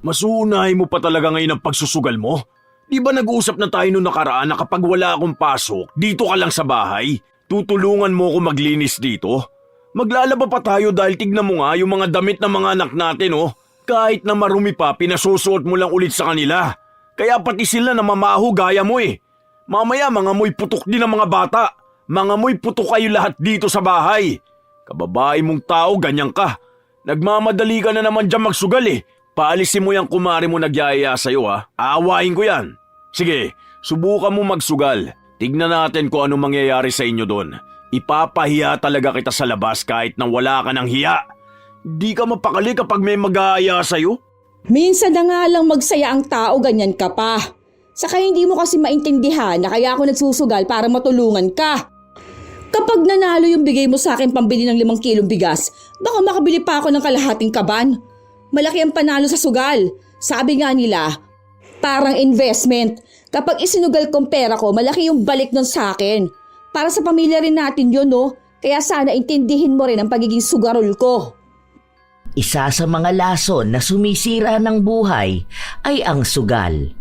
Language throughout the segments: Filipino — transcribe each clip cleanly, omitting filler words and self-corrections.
Mas uunay mo pa talaga ngayon ang pagsusugal mo? Di ba nag-uusap na tayo noong nakaraan na kapag wala akong pasok, dito ka lang sa bahay? Tutulungan mo ako maglinis dito? Maglalaba pa tayo dahil tignan mo nga yung mga damit ng mga anak natin oh. Kahit na marumi pa, pinasusuot mo lang ulit sa kanila. Kaya pati sila namamaho gaya mo eh. Mamaya mga moy putok din ang mga bata. Mga moy putok kayo lahat dito sa bahay. Kababae mong tao, ganyan ka. Nagmamadali ka na naman dyan magsugal eh. Paalisin mo yung kumari mo nagyayaya sa'yo ha. Aawain ko yan. Sige, subukan mo magsugal. Tignan natin kung ano mangyayari sa inyo doon. Ipapahiya talaga kita sa labas kahit nang wala ka ng hiya. Di ka mapakali kapag may mag-aaya sa'yo. Minsan na nga lang magsaya ang tao, ganyan ka pa. Saka hindi mo kasi maintindihan na kaya ako nagsusugal para matulungan ka. Kapag nanalo yung bigay mo sa akin pambili ng 5 kilong bigas, baka makabili pa ako ng kalahating kaban. Malaki ang panalo sa sugal. Sabi nga nila, parang investment. Kapag isinugal kong pera ko, malaki yung balik nun sa akin. Para sa pamilya rin natin yun, no? Kaya sana intindihin mo rin ang pagiging sugarol ko. Isa sa mga lason na sumisira ng buhay ay ang sugal.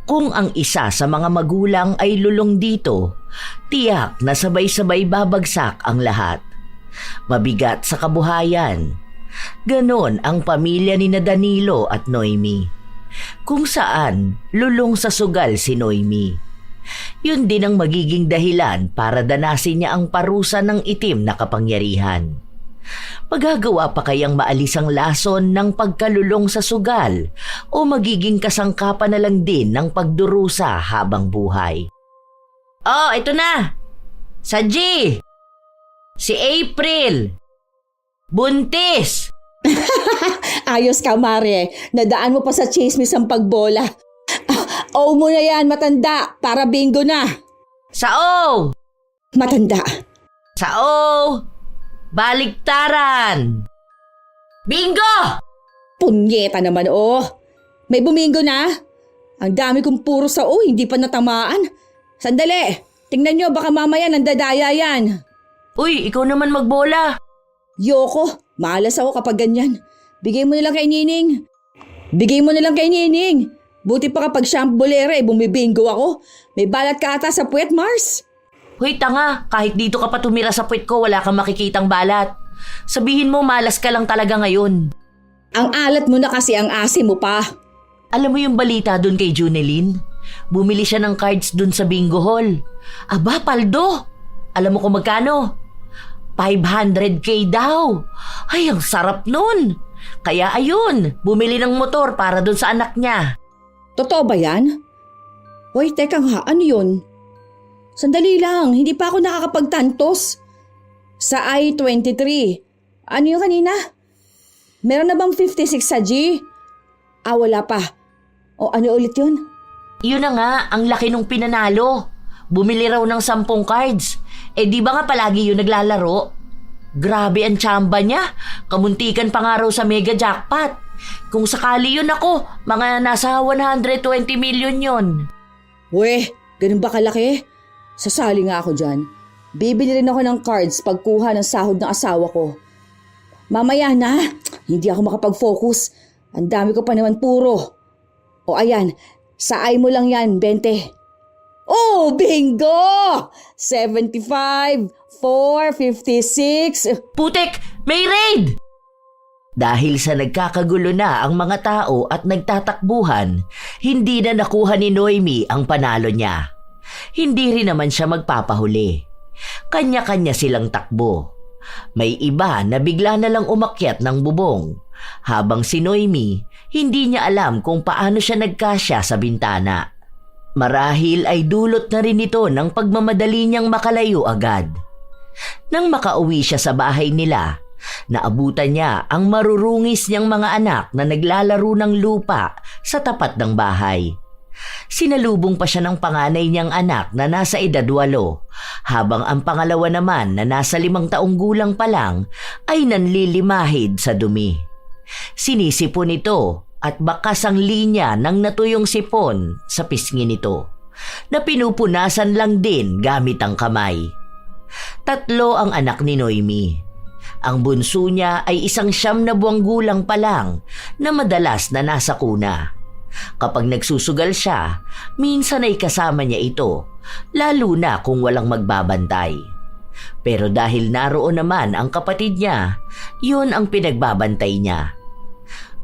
Kung ang isa sa mga magulang ay lulong dito, tiyak na sabay-sabay babagsak ang lahat. Mabigat sa kabuhayan. Ganon ang pamilya ni Danilo at Noemi. Kung saan lulong sa sugal si Noemi. Yun din ang magiging dahilan para danasin niya ang parusa ng itim na kapangyarihan. Magagawa pa kayang maalis ang lason ng pagkalulong sa sugal o magiging kasangkapan na lang din ng pagdurusa habang buhay? Oh, ito na! Saji! Si April! Buntis! Ayos ka, Mare. Nadaan mo pa sa chismis ang pagbola. Oo mo na yan, matanda. Para bingo na. Sao! Matanda. Sao! Baliktaran! Bingo! Punyeta naman, oh. May bumingo na. Ang dami kong puro sao, hindi pa natamaan. Sandali. Tingnan nyo, baka mamaya nandadaya yan. Uy, ikaw naman magbola. Yoko, malas ako kapag ganyan. Bigay mo na lang kay Nining. Bigay mo na lang kay Nining. Buti pa kapag siya ang bolera bumibingo ako. May balat ka ata sa puwet, Mars. Hoy, tanga, kahit dito ka pa tumira sa puwet ko, wala kang makikitang balat. Sabihin mo, malas ka lang talaga ngayon. Ang alat mo na kasi ang asim mo pa. Alam mo yung balita dun kay Junelyn? Bumili siya ng cards dun sa bingo hall. Aba, paldo! Alam mo kung magkano? 500K daw. Ay, ang sarap nun. Kaya ayun, bumili ng motor para dun sa anak niya. Totoo ba yan? Hoy, teka nga, ano yun? Sandali lang, hindi pa ako nakakapagtantos. Sa I-23, ano yung kanina? Meron na bang 56 sa G? Ah, wala pa. O ano ulit yun? Yun na nga, ang laki nung pinanalo. Bumili raw ng 10 cards. Eh di ba nga palagi yun naglalaro? Grabe ang tsamba niya. Kamuntikan pa nga raw sa mega jackpot. Kung sakali yun ako, mga nasa 120 million yun. Weh, ganun ba kalaki? Sasali nga ako dyan. Bibili rin ako ng cards pagkuha ng sahod ng asawa ko. Mamaya na, hindi ako makapag-focus. Ang dami ko pa naman puro. O ayan, sa ay mo lang yan, 20. Oh, bingo! 75, 456. Putek, may raid! Dahil sa nagkakagulo na ang mga tao at nagtatakbuhan, hindi na nakuha ni Noemi ang panalo niya. Hindi rin naman siya magpapahuli. Kanya-kanya silang takbo. May iba na bigla na lang umakyat ng bubong, habang si Noemi hindi niya alam kung paano siya nagkasya sa bintana. Marahil ay dulot na rin ito ng pagmamadali niyang makalayo agad. Nang makauwi siya sa bahay nila, naabutan niya ang marurungis niyang mga anak na naglalaro ng lupa sa tapat ng bahay. Sinalubong pa siya ng panganay niyang anak na nasa edad 8, habang ang pangalawa naman na nasa 5 taong gulang pa lang ay nanlilimahid sa dumi. Sinisipon ito at bakas ang linya ng natuyong sipon sa pisngi nito na pinupunasan lang din gamit ang kamay. 3 ang anak ni Noemi. Ang bunso niya ay 9 buwang gulang pa lang na madalas na nasa kuna. Kapag nagsusugal siya, minsan ay kasama niya ito, lalo na kung walang magbabantay. Pero dahil naroon naman ang kapatid niya, yun ang pinagbabantay niya.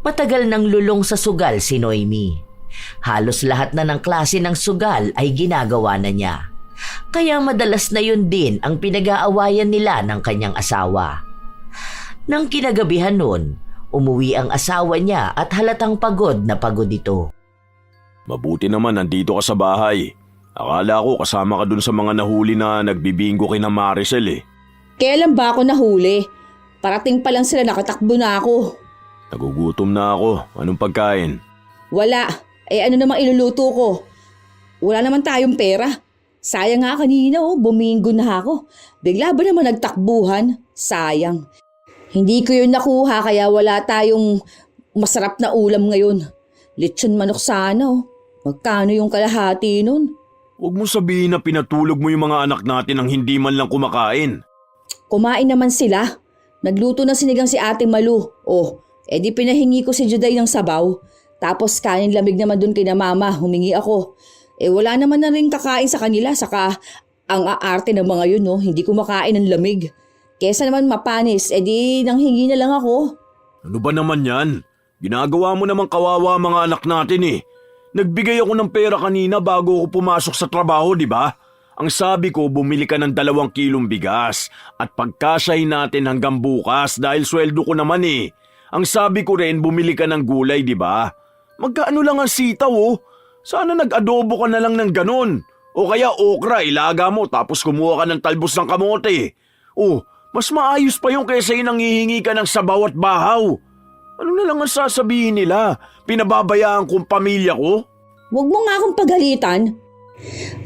Matagal nang lulong sa sugal si Noemi. Halos lahat na ng klase ng sugal ay ginagawa na niya. Kaya madalas na yun din ang pinag-aawayan nila ng kanyang asawa. Nang kinagabihan nun, umuwi ang asawa niya at halatang pagod na pagod ito. Mabuti naman nandito ka sa bahay. Akala ko kasama ka dun sa mga nahuli na nagbibingo kina Maricel eh. Kailan ba ako nahuli? Parating pa lang sila, nakatakbo na ako. Nagugutom na ako. Anong pagkain? Wala. Ano namang iluluto ko? Wala naman tayong pera. Sayang nga kanina bumingo na ako. Bigla ba naman nagtakbuhan? Sayang. Hindi ko yun nakuha kaya wala tayong masarap na ulam ngayon. Lechon manok sana Magkano yung kalahati nun? Huwag mo sabihin na pinatulog mo yung mga anak natin nang hindi man lang kumakain. Kumain naman sila. Nagluto na sinigang si Ate Malu. Di pinahingi ko si Juday ng sabaw. Tapos kanin lamig naman dun kina Mama, humingi ako. Wala naman na rin kakain sa kanila, saka ang aarte ng mga yun hindi kumakain ng lamig. Kesa naman mapanis, di nanghingi na lang ako. Ano ba naman yan? Ginagawa mo naman kawawa mga anak natin eh. Nagbigay ako ng pera kanina bago ako pumasok sa trabaho, di ba? Ang sabi ko, bumili ka ng 2 kilong bigas at pagkasyahin natin hanggang bukas dahil sweldo ko naman eh. Ang sabi ko rin, bumili ka ng gulay, di ba? Magkaano lang ang sitaw Sana nag-adobo ka na lang ng ganon. O kaya okra, ilaga mo tapos kumuha ka ng talbos ng kamote. Mas maayos pa yung kaysa yung nanghihingi ka ng sabaw at bahaw. Ano na lang ang sasabihin nila? Pinababayaan kong pamilya ko? Huwag mo nga akong pagalitan.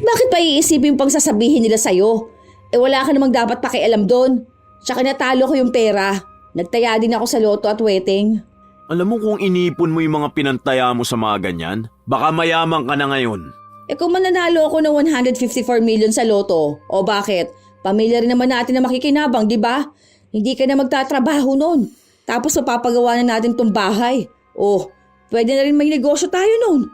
Bakit pa iisipin pang sasabihin nila sa'yo? Wala ka namang dapat pakialam doon. Tsaka natalo ko yung pera. Nagtaya din ako sa loto at wedding. Alam mo kung inipon mo yung mga pinantaya mo sa mga ganyan, baka mayaman ka na ngayon. Kung mananalo ako ng 154 million sa loto, bakit? Pamilya rin naman natin na makikinabang, di ba? Hindi ka na magtatrabaho nun. Tapos mapapagawa na natin tong bahay. Pwede na rin may negosyo tayo nun.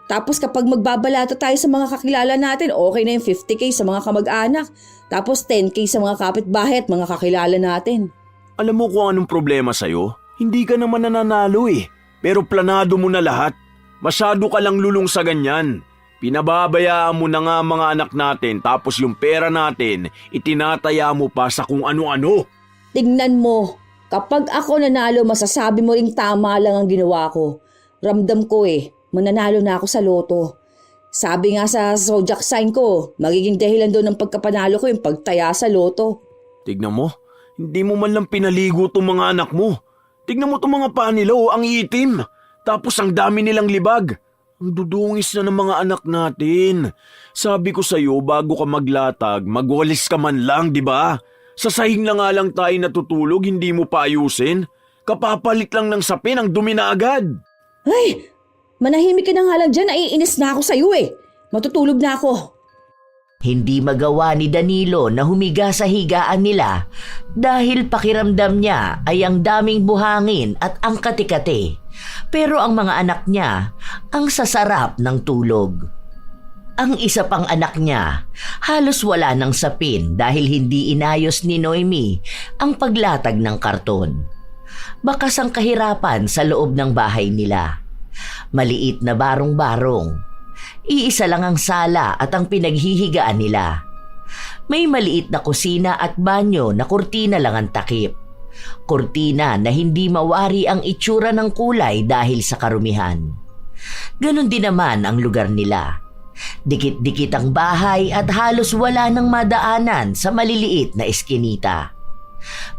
Tapos kapag magbabalato tayo sa mga kakilala natin, okay na yung 50K sa mga kamag-anak. Tapos 10K sa mga kapitbahay at mga kakilala natin. Alam mo kung anong problema sa'yo? Hindi ka naman nananalo eh. Pero planado mo na lahat. Masyado ka lang lulong sa ganyan. Pinababayaan mo na nga mga anak natin tapos yung pera natin itinataya mo pa sa kung ano-ano. Tingnan mo, kapag ako nanalo masasabi mo ring tama lang ang ginawa ko. Ramdam ko mananalo na ako sa loto. Sabi nga sa zodiac sign ko, magiging dahilan doon ng pagkapanalo ko yung pagtaya sa loto. Tignan mo, hindi mo man lang pinaligo itong mga anak mo. Tignan mo itong mga paa nila ang itim. Tapos ang dami nilang libag. Ang dudungis na ng mga anak natin. Sabi ko sa'yo bago ka maglatag, magwalis ka man lang, di ba? Sa sahig na nga lang tayo natutulog, hindi mo pa ayusin. Kapapalit lang ng sapin, ang dumi na agad. Ay, manahimik ka na nga lang dyan, naiinis na ako sa'yo Matutulog na ako. Hindi magawa ni Danilo na humiga sa higaan nila dahil pakiramdam niya ay ang daming buhangin at ang kati-kati. Pero ang mga anak niya ang sasarap ng tulog. Ang isa pang anak niya halos wala ng sapin dahil hindi inayos ni Noemi ang paglatag ng karton. Bakas ang kahirapan sa loob ng bahay nila. Maliit na barong-barong. Iisa lang ang sala at ang pinaghihigaan nila. May maliit na kusina at banyo na kurtina lang ang takip. Kurtina na hindi mawari ang itsura ng kulay dahil sa karumihan. Ganon din naman ang lugar nila. Dikit-dikit ang bahay at halos wala nang madaanan sa maliliit na eskinita.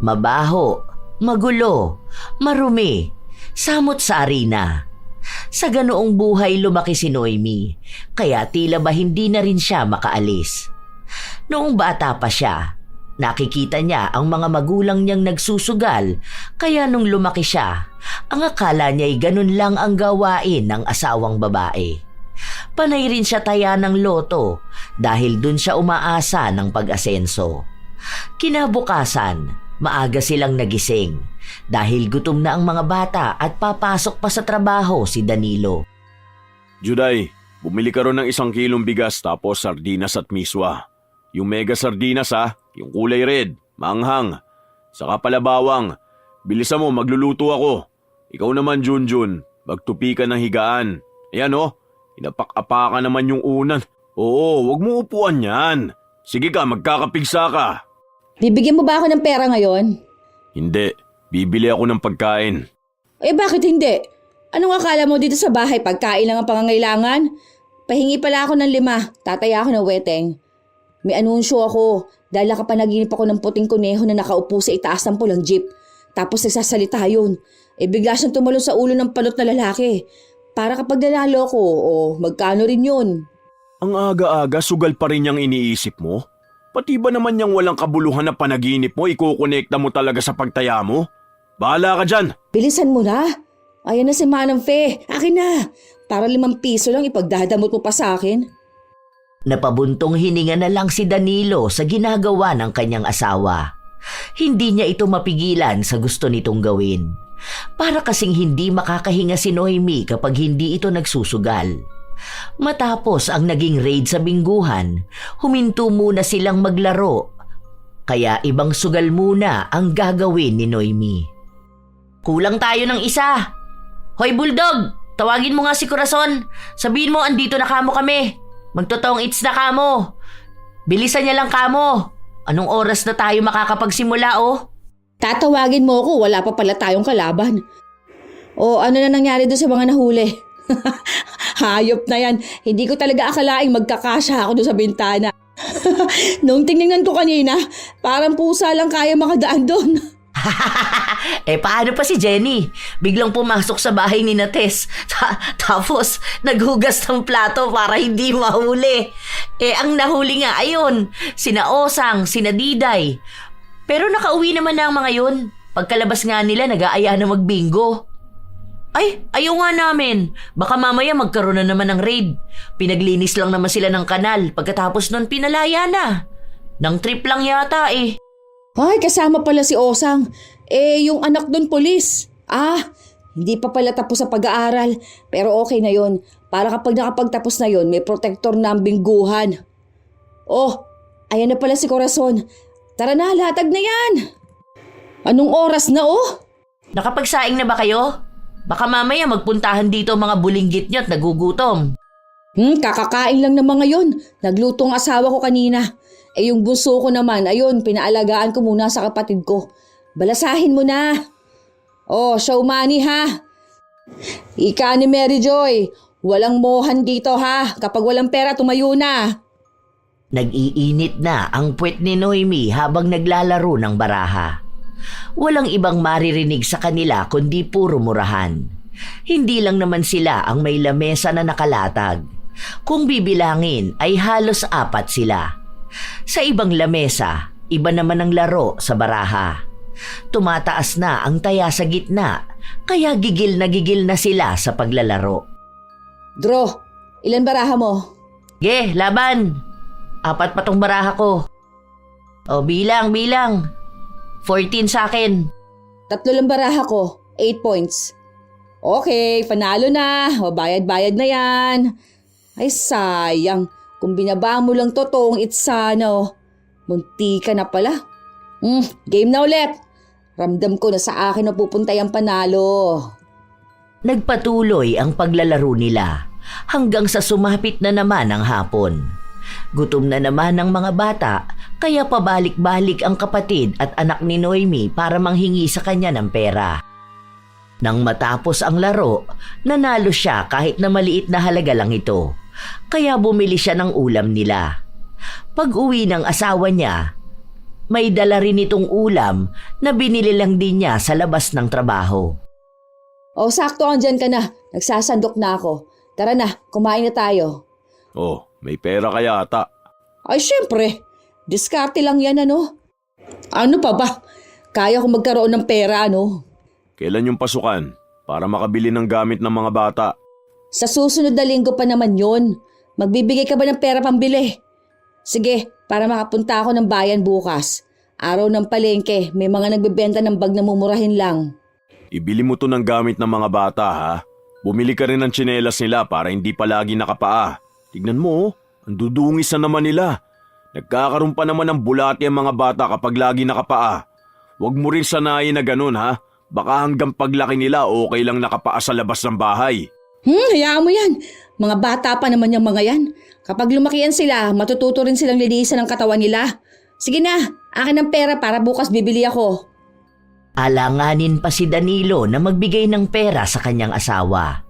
Mabaho, magulo, marumi, samot sa arena. Sa ganoong buhay lumaki si Noemi, kaya tila ba hindi na rin siya makaalis. Noong bata pa siya, nakikita niya ang mga magulang niyang nagsusugal, kaya nung lumaki siya, ang akala niya'y ganun lang ang gawain ng asawang babae. Panay rin siya taya ng loto dahil dun siya umaasa ng pag-asenso. Kinabukasan, Maaga silang nagising dahil gutom na ang mga bata at papasok pa sa trabaho si Danilo. Juday, bumili ka ron ng 1 kilong bigas tapos sardinas at miswa. Yung mega sardinas yung kulay red, maanghang. Saka pala bawang. Bilisan mo, magluluto ako. Ikaw naman, Junjun, magtupi ka ng higaan. Ayan inapak-apakan naman yung unan. Oo, wag mo upuan yan. Sige ka, magkakapigsa ka. Bibigyan mo ba ako ng pera ngayon? Hindi, bibili ako ng pagkain. Eh bakit hindi? Anong akala mo dito sa bahay pagkain lang ang pangangailangan? Pahingi pala ako ng 5, tataya ako ng weteng. May anunsyo ako dahil nakapanaginip ako ng puting kuneho na nakaupo sa itaas ng pulang jeep. Tapos nagsasalita yun. Bigla siyang tumalon sa ulo ng palot na lalaki. Para kapag nanalo ko, magkano rin yun? Ang aga-aga, sugal pa rin yung iniisip mo? Pati ba naman yung walang kabuluhan na panaginip mo, ikukonekta mo talaga sa pagtaya mo? Bahala ka dyan! Bilisan mo na. Ayan na si Manang Fe. Akin na. Para 5 piso lang ipagdadamot mo pa sa akin. Napabuntong hininga na lang si Danilo sa ginagawa ng kanyang asawa. Hindi niya ito mapigilan sa gusto nitong gawin. Para kasing hindi makakahinga si Noemi kapag hindi ito nagsusugal. Matapos ang naging raid sa bingguhan, huminto muna silang maglaro. Kaya ibang sugal muna ang gagawin ni Noemi. Kulang tayo ng 1. Hoy Bulldog, tawagin mo nga si Corazon. Sabihin mo andito na kamo kami. Magtotoong it's na kamo. Bilisan niya lang kamo. Anong oras na tayo makakapagsimula Tatawagin mo ko, wala pa pala tayong kalaban. Ano na nangyari doon sa mga nahuli? Hayop na yan. Hindi ko talaga akalaing magkakasya ako doon sa bintana. Nung tingnan ko kanina, parang pusa lang kaya makadaan doon. Paano pa si Jenny? Biglang pumasok sa bahay ni Nates. Tapos naghugas ng plato para hindi mahuli. Ang nahuli nga ayun, sina Osang, sina Diday. Pero nakauwi naman na ang mga yun. Pagkalabas nga nila, nag-aaya na magbingo. Ayaw nga namin. Baka mamaya magkaroon na naman ng raid. Pinaglinis lang naman sila ng kanal. Pagkatapos nun, pinalaya na. Nang trip lang yata Ay, kasama pala si Osang. Yung anak doon pulis. Hindi pa pala tapos sa pag-aaral. Pero okay na yon. Para kapag nakapagtapos na yon, may protector na ang bingguhan. Ayan na pala si Corazon. Tara na, latag na yan. Anong oras na Nakapagsaing na ba kayo? Baka mamaya magpuntahan dito mga bulinggit nyo at nagugutom. Kakakain lang ng mga yon. Nagluto ang asawa ko kanina. Yung bunso ko naman, ayun, pinaalagaan ko muna sa kapatid ko. Balasahin mo na. Show money ha. Ika ni Mary Joy, walang mohan dito ha. Kapag walang pera, tumayo na. Nag-iinit na ang puwet ni Noemi habang naglalaro ng baraha. Walang ibang maririnig sa kanila kundi puro murahan. Hindi lang naman sila ang may lamesa na nakalatag. Kung bibilangin ay halos 4 sila. Sa ibang lamesa, iba naman ang laro sa baraha. Tumataas na ang taya sa gitna, kaya gigil na sila sa paglalaro. Draw, ilan baraha mo? Laban! 4 pa tong baraha ko. Bilang. 14 sa akin. 3 lang baraha ko, 8 points. Okay, panalo na. Bayad-bayad na yan. Ay sayang, kung binaba mo lang totoong itsano. Munti ka na pala. Game na ulit. Ramdam ko na sa akin na pupunta yung panalo. Nagpatuloy ang paglalaro nila hanggang sa sumapit na naman ang hapon. Gutom na naman ang mga bata kaya pabalik-balik ang kapatid at anak ni Noemi para manghingi sa kanya ng pera. Nang matapos ang laro, nanalo siya kahit na maliit na halaga lang ito. Kaya bumili siya ng ulam nila. Pag-uwi ng asawa niya, may dala rin itong ulam na binili lang din niya sa labas ng trabaho. Sakto andyan ka na. Nagsasandok na ako. Tara na, kumain na tayo. May pera ka yata. Ay, syempre. Diskarte lang yan, ano? Ano pa ba? Kaya ko magkaroon ng pera, ano? Kailan yung pasukan? Para makabili ng gamit ng mga bata. Sa susunod na linggo pa naman yun. Magbibigay ka ba ng pera pambili? Sige, para makapunta ako ng bayan bukas. Araw ng palengke, may mga nagbebenta ng bag na mumurahin lang. Ibili mo to ng gamit ng mga bata ha. Bumili ka rin ng tsinelas nila para hindi palagi nakapaa. Tignan mo, ang dudungis na naman nila. Nagkakaroon pa naman ng bulati ang mga bata kapag lagi nakapaa. Huwag mo rin sanayin na ganun ha. Baka hanggang paglaki nila okay lang nakapaa sa labas ng bahay. Hayaan mo yan. Mga bata pa naman yung mga yan. Kapag lumakihan sila, matututo rin silang linisan ng katawan nila. Sige na, akin ang pera para bukas bibili ako. Alanganin pa si Danilo na magbigay ng pera sa kanyang asawa.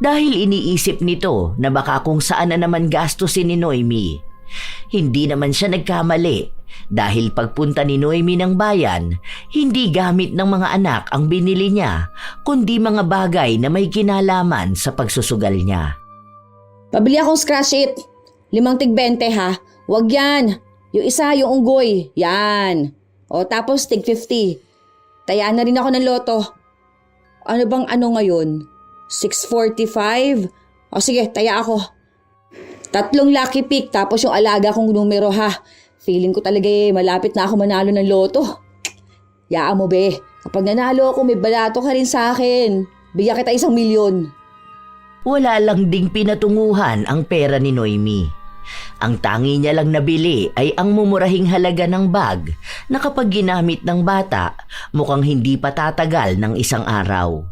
Dahil iniisip nito na baka kung saan na naman gastusin ni Noemi. Hindi naman siya nagkamali dahil pagpunta ni Noemi ng bayan, hindi gamit ng mga anak ang binili niya, kundi mga bagay na may kinalaman sa pagsusugal niya. Pabili akong scratch it. 5 tig-20 ha. Huwag yan. Yung isa, yung unggoy. Yan. O tapos tig 50. Tayaan na rin ako ng loto. Ano bang ano ngayon? 645? O sige, taya ako. 3 lucky pick tapos yung alaga kong numero ha. Feeling ko talaga malapit na ako manalo ng loto. Yaan mo be, kapag nanalo ako may balato ka rin sa akin. Bigyan kita 1 milyon. Wala lang ding pinatunguhan ang pera ni Noemi. Ang tangi niya lang nabili ay ang mumurahing halaga ng bag na kapag ginamit ng bata, mukhang hindi pa tatagal ng 1 araw.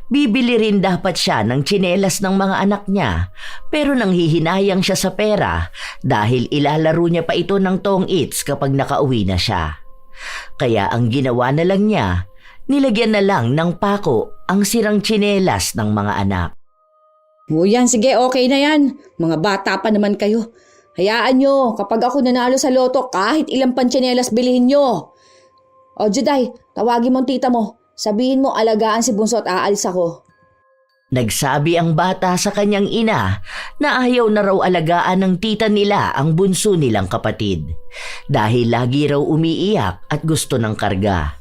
Bibili rin dapat siya ng tsinelas ng mga anak niya, pero nanghihinayang siya sa pera dahil ilalaro niya pa ito ng tong its kapag nakauwi na siya. Kaya ang ginawa na lang niya, nilagyan na lang ng pako ang sirang tsinelas ng mga anak. O yan, sige, okay na yan. Mga bata pa naman kayo. Hayaan nyo, kapag ako nanalo sa loto, kahit ilang pantsinelas bilhin nyo. O Juday, tawagin mo ang tita mo. Sabihin mo alagaan si Bunso at aalis ako. Nagsabi ang bata sa kanyang ina na ayaw na raw alagaan ng tita nila ang bunso nilang kapatid. Dahil lagi raw umiiyak at gusto ng karga.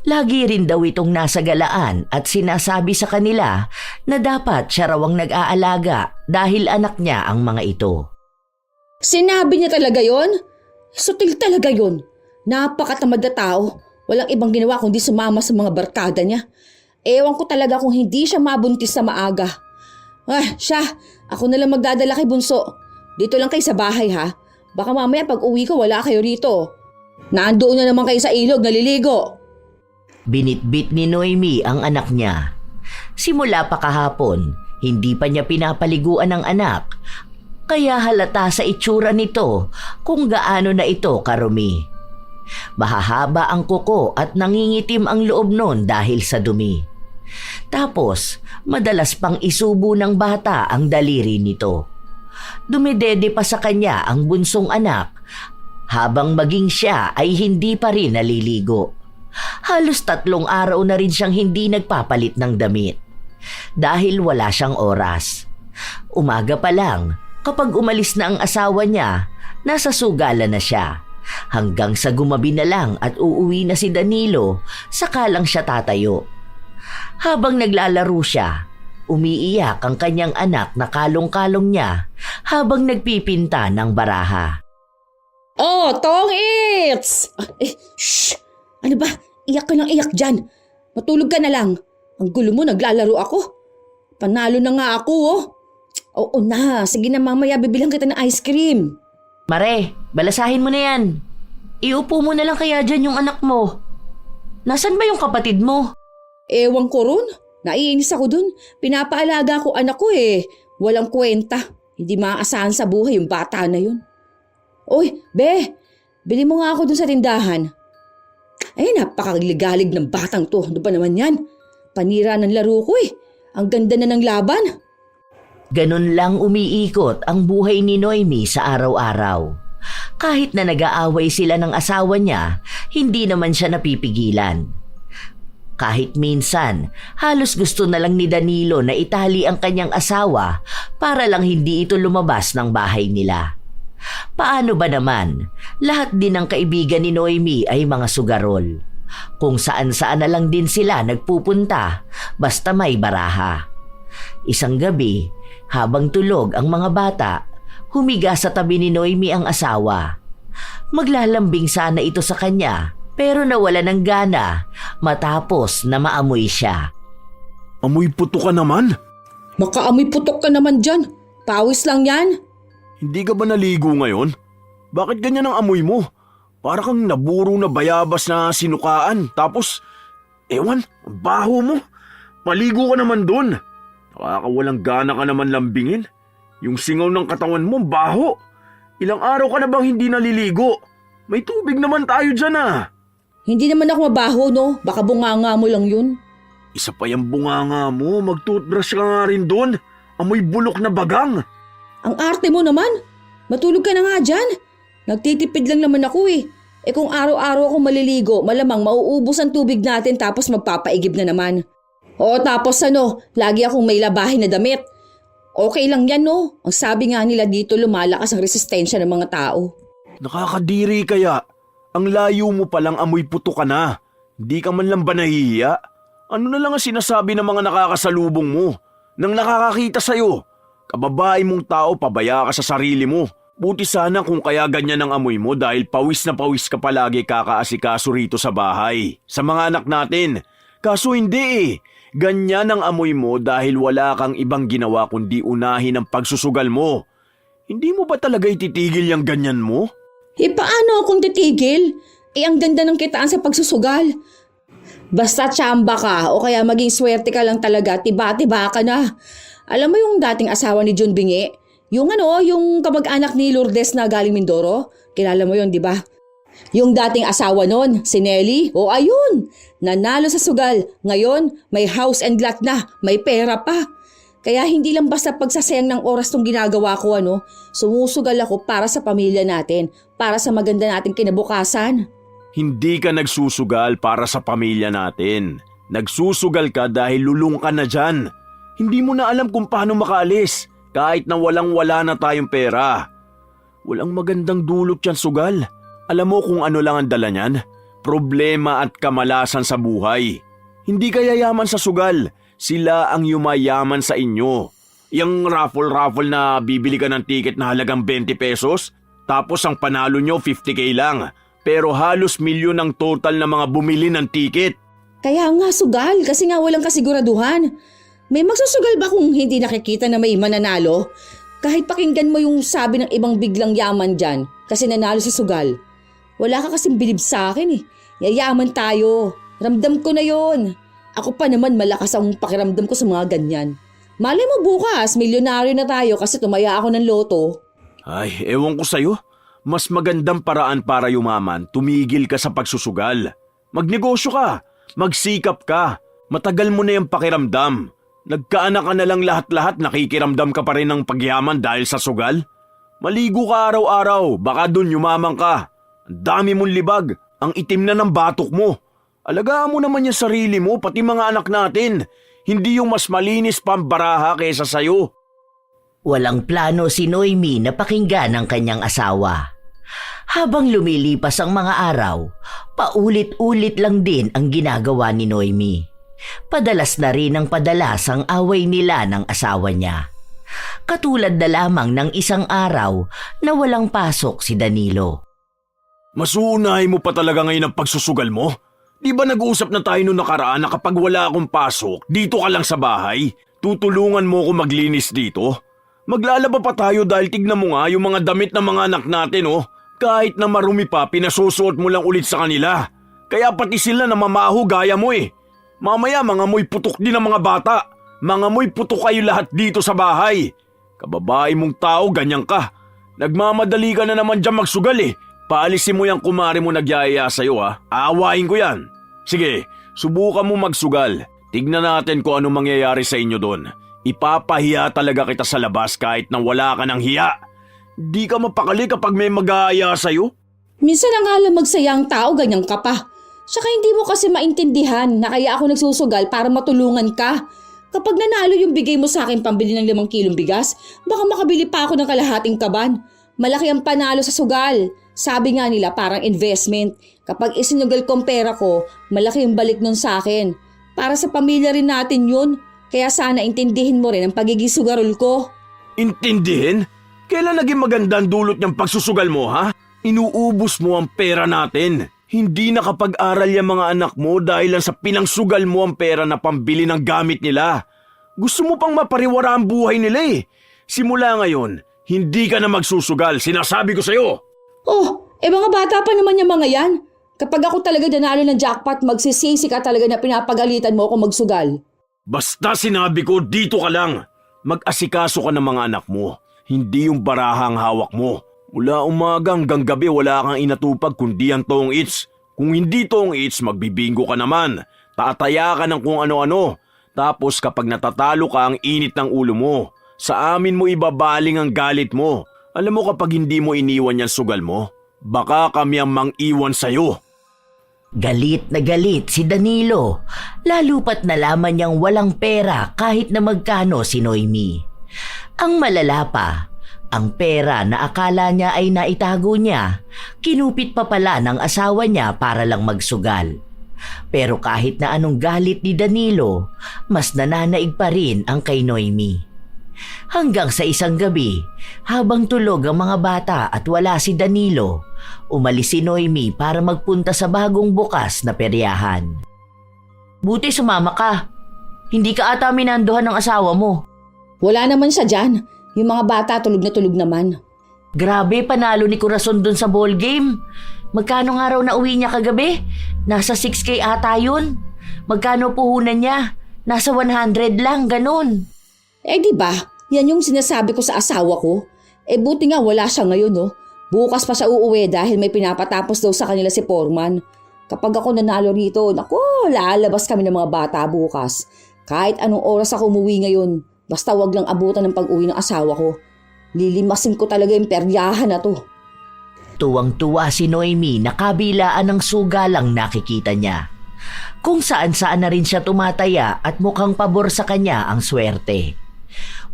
Lagi rin daw itong nasa galaan at sinasabi sa kanila na dapat siya raw ang nag-aalaga dahil anak niya ang mga ito. Sinabi niya talaga yon? Sutil talaga yon. Napakatamad na tao. Walang ibang ginawa kundi sumama sa mga barkada niya. Ewan ko talaga kung hindi siya mabuntis sa maaga. Siya, ako na lang magdadala kay Bunso. Dito lang kayo sa bahay ha. Baka mamaya pag uwi ko wala kayo rito. Naandoon na naman kayo sa ilog naliligo. Binitbit ni Noemi ang anak niya. Simula pa kahapon, hindi pa niya pinapaliguan ang anak, kaya halata sa itsura nito kung gaano na ito karumi. Mahahaba ang kuko at nangingitim ang loob nun dahil sa dumi. Tapos, madalas pang isubo ng bata ang daliri nito. Dumidede pa sa kanya ang bunsong anak, habang maging siya ay hindi pa rin naliligo. Halos 3 araw na rin siyang hindi nagpapalit ng damit. Dahil wala siyang oras. Umaga pa lang, kapag umalis na ang asawa niya, nasa sugalan na siya. Hanggang sa gumabi na lang at uuwi na si Danilo, saka lang siya tatayo. Habang naglalaro siya, umiiyak ang kanyang anak na kalong-kalong niya habang nagpipinta ng baraha. Oh, tong its! Shh! Ano ba? Iyak ka ng iyak dyan. Matulog ka na lang. Ang gulo mo, naglalaro ako. Panalo na nga ako, oh. Oo na, sige na mamaya bibilang kita ng ice cream. Mare, balasahin mo na yan. Iupo mo na lang kaya dyan yung anak mo. Nasaan ba yung kapatid mo? Ewan ko ron. Naiinis ako dun. Pinapaalaga ko anak ko eh. Walang kwenta. Hindi maaasahan sa buhay yung bata na yun. Oy, be, bili mo nga ako dun sa tindahan. Ay, napakaligalig ng batang to. Ano ba naman yan? Panira ng laro ko eh. Ang ganda na ng laban. Ganun lang umiikot ang buhay ni Noemi sa araw-araw. Kahit na nag-aaway sila ng asawa niya, hindi naman siya napipigilan. Kahit minsan, halos gusto na lang ni Danilo na itali ang kanyang asawa para lang hindi ito lumabas ng bahay nila. Paano ba naman? Lahat din ng kaibigan ni Noemi ay mga sugarol. Kung saan-saan na lang din sila nagpupunta, basta may baraha. Isang gabi, habang tulog ang mga bata, humiga sa tabi ni Noemi ang asawa. Maglalambing sana ito sa kanya pero nawala ng gana matapos na maamoy siya. Amoy puto ka naman. Makaamoy putok ka naman dyan. Pawis lang yan. Hindi ka ba naligo ngayon? Bakit ganyan ang amoy mo? Para kang naburo na bayabas na sinukaan. Tapos, ewan, ang baho mo. Paligo ka naman dun. Nakakawalang gana ka naman lambingin. Yung singaw ng katawan mo, baho. Ilang araw ka na bang hindi naliligo? May tubig naman tayo dyan ah. Hindi naman ako mabaho, no? Baka bunganga mo lang yun. Isa pa yung bunganga mo, mag-toothbrush ka nga rin dun. Amoy bulok na bagang. Ang arte mo naman. Matulog ka na nga dyan. Nagtitipid lang naman ako eh. Eh kung araw-araw ako maliligo, malamang mauubos ang tubig natin tapos magpapaigib na naman. Oo, tapos lagi akong may labahin na damit. Okay lang yan, no? Ang sabi nga nila dito, lumalakas ang resistensya ng mga tao. Nakakadiri kaya. Ang layo mo palang amoy puto ka na. Hindi ka man lang ba nahihiya? Ano na lang ang sinasabi ng mga nakakasalubong mo? Nang nakakakita sa'yo? Kababae mong tao, pabaya ka sa sarili mo. Buti sana kung kaya ganyan ang amoy mo dahil pawis na pawis ka palagi kakaasikaso rito sa bahay. Sa mga anak natin. Kaso hindi eh. Ganyan ang amoy mo dahil wala kang ibang ginawa kundi unahin ang pagsusugal mo. Hindi mo ba talaga ititigil yung ganyan mo? Eh paano akong titigil? Eh ang ganda ng kitaan sa pagsusugal. Basta tsamba ka o kaya maging swerte ka lang talaga, tiba-tiba ka na. Alam mo yung dating asawa ni Jun Bingi? Yung yung kamag-anak ni Lourdes na galing Mindoro? Kilala mo yun, di ba? Yung dating asawa nun, si Nelly, o ayun, nanalo sa sugal. Ngayon, may house and lot na, may pera pa. Kaya hindi lang basta pagsasayang ng oras tong ginagawa ko, sumusugal ako para sa pamilya natin, para sa maganda nating kinabukasan. Hindi ka nagsusugal para sa pamilya natin. Nagsusugal ka dahil lulong ka na dyan. Hindi mo na alam kung paano makaalis kahit na walang-wala na tayong pera. Walang magandang dulot yan, sugal. Alam mo kung ano lang ang dala niyan? Problema at kamalasan sa buhay. Hindi ka yayaman sa sugal. Sila ang yumayaman sa inyo. Yung raffle na bibili ka ng ticket na halagang 20 pesos, tapos ang panalo nyo 50k lang. Pero halos milyon ang total na mga bumili ng ticket. Kaya nga sugal, kasi nga walang kasiguraduhan. May magsusugal ba kung hindi nakikita na may mananalo? Kahit pakinggan mo yung sabi ng ibang biglang yaman dyan kasi nanalo sa sugal. Wala ka kasing bilib sa akin eh. Yayaman tayo. Ramdam ko na yon. Ako pa naman malakas ang pakiramdam ko sa mga ganyan. Malay mo bukas, milyonaryo na tayo kasi tumaya ako ng loto. Ay, ewan ko sa'yo. Mas magandang paraan para yumaman, tumigil ka sa pagsusugal. Magnegosyo ka, magsikap ka, matagal mo na yung pakiramdam. Nagkaanak ka na lang lahat-lahat, nakikiramdam ka pa rin ng pagyaman dahil sa sugal. Maligo ka araw-araw, baka dun yumaman ka. Ang dami mong libag, ang itim na ng batok mo. Alagaan mo naman yung sarili mo, pati mga anak natin. Hindi yung mas malinis pa ang baraha kaysa sayo. Walang plano si Noemi na pakinggan ang kanyang asawa. Habang lumilipas ang mga araw, paulit-ulit lang din ang ginagawa ni Noemi. Padalas na rin ang padalas ang away nila ng asawa niya. Katulad na lamang ng isang araw na walang pasok si Danilo. Masuunahin mo pa talaga ngayon ang pagsusugal mo? Di ba nag-uusap na tayo noong nakaraan na kapag wala akong pasok, dito ka lang sa bahay? Tutulungan mo ako maglinis dito? Maglalaba pa tayo dahil tignan mo nga yung mga damit ng mga anak natin Kahit na marumi pa, pinasusuot mo lang ulit sa kanila. Kaya pati sila namamaho gaya mo Mamaya mga mo'y putok din ang mga bata. Mga mo'y putok kayo lahat dito sa bahay. Kababae mong tao, ganyan ka. Nagmamadali ka na naman dyan magsugal Paalisin mo yung kumare mo nagyayaya sa'yo Aawain ko yan. Sige, subukan mo magsugal. Tignan natin kung ano mangyayari sa inyo doon. Ipapahiya talaga kita sa labas kahit na wala ka ng hiya. Di ka mapakali kapag may mag-aaya sa'yo. Minsan na nga lang magsaya ang tao, ganyan ka pa. Saka hindi mo kasi maintindihan na kaya ako nagsusugal para matulungan ka. Kapag nanalo yung bigay mo sa akin pambili ng 5 kilong bigas, baka makabili pa ako ng kalahating kaban. Malaki ang panalo sa sugal. Sabi nga nila parang investment. Kapag isinugal kong pera ko, malaki yung balik nun sa akin. Para sa pamilya rin natin yun. Kaya sana intindihin mo rin ang pagiging sugarol ko. Intindihin? Kailan naging magandang dulot niyang pagsusugal mo, ha? Inuubos mo ang pera natin. Hindi nakapag-aral yung mga anak mo dahil lang sa pinangsugal mo ang pera na pambili ng gamit nila. Gusto mo pang mapariwara ang buhay nila eh. Simula ngayon, hindi ka na magsusugal. Sinasabi ko sa'yo. Oh, mga bata pa naman yung mga yan. Kapag ako talaga nanalo ng jackpot, magsisisi ka talaga na pinapagalitan mo ako magsugal. Basta sinabi ko, dito ka lang. Mag-asikaso ka ng mga anak mo. Hindi yung barahang hawak mo. Mula umaga hanggang gabi wala kang inatupag kundi ang tong its. Kung hindi tong its, magbibingo ka naman. Tataya ka ng kung ano-ano. Tapos kapag natatalo ka, ang init ng ulo mo. Sa amin mo ibabaling ang galit mo. Alam mo kapag hindi mo iniwan yan sugal mo, baka kami ang mang-iwan sa'yo. Galit na galit si Danilo, lalo pat nalaman niyang walang pera kahit na magkano si Noemi. Ang malala pa, ang pera na akala niya ay naitago niya, kinupit pa pala ng asawa niya para lang magsugal. Pero kahit na anong galit ni Danilo, mas nananaig pa rin ang kay Noemi. Hanggang sa isang gabi, habang tulog ang mga bata at wala si Danilo, umalis si Noemi para magpunta sa bagong bukas na peryahan. Buti sumama ka. Hindi ka ata minanduhan ng asawa mo. Wala naman siya dyan. Yung mga bata tulog na tulog naman. Grabe, panalo ni Corazon dun sa ball game. Magkano nga raw na uwi niya kagabi? Nasa 6K ata yun. Magkano puhunan niya? Nasa 100 lang, ganun. Diba? Yan yung sinasabi ko sa asawa ko. Buti nga wala siya ngayon, no? Bukas pa siya uuwi dahil may pinapatapos daw sa kanila si Foreman. Kapag ako nanalo rito, naku, lalabas kami ng mga bata bukas. Kahit anong oras ako umuwi ngayon, basta wag lang abutan ng pag-uwi ng asawa ko. Lilimasin ko talaga yung peryahan na to. Tuwang-tuwa si Noemi na kabilaan ng sugalang nakikita niya. Kung saan-saan na rin siya tumataya at mukhang pabor sa kanya ang swerte.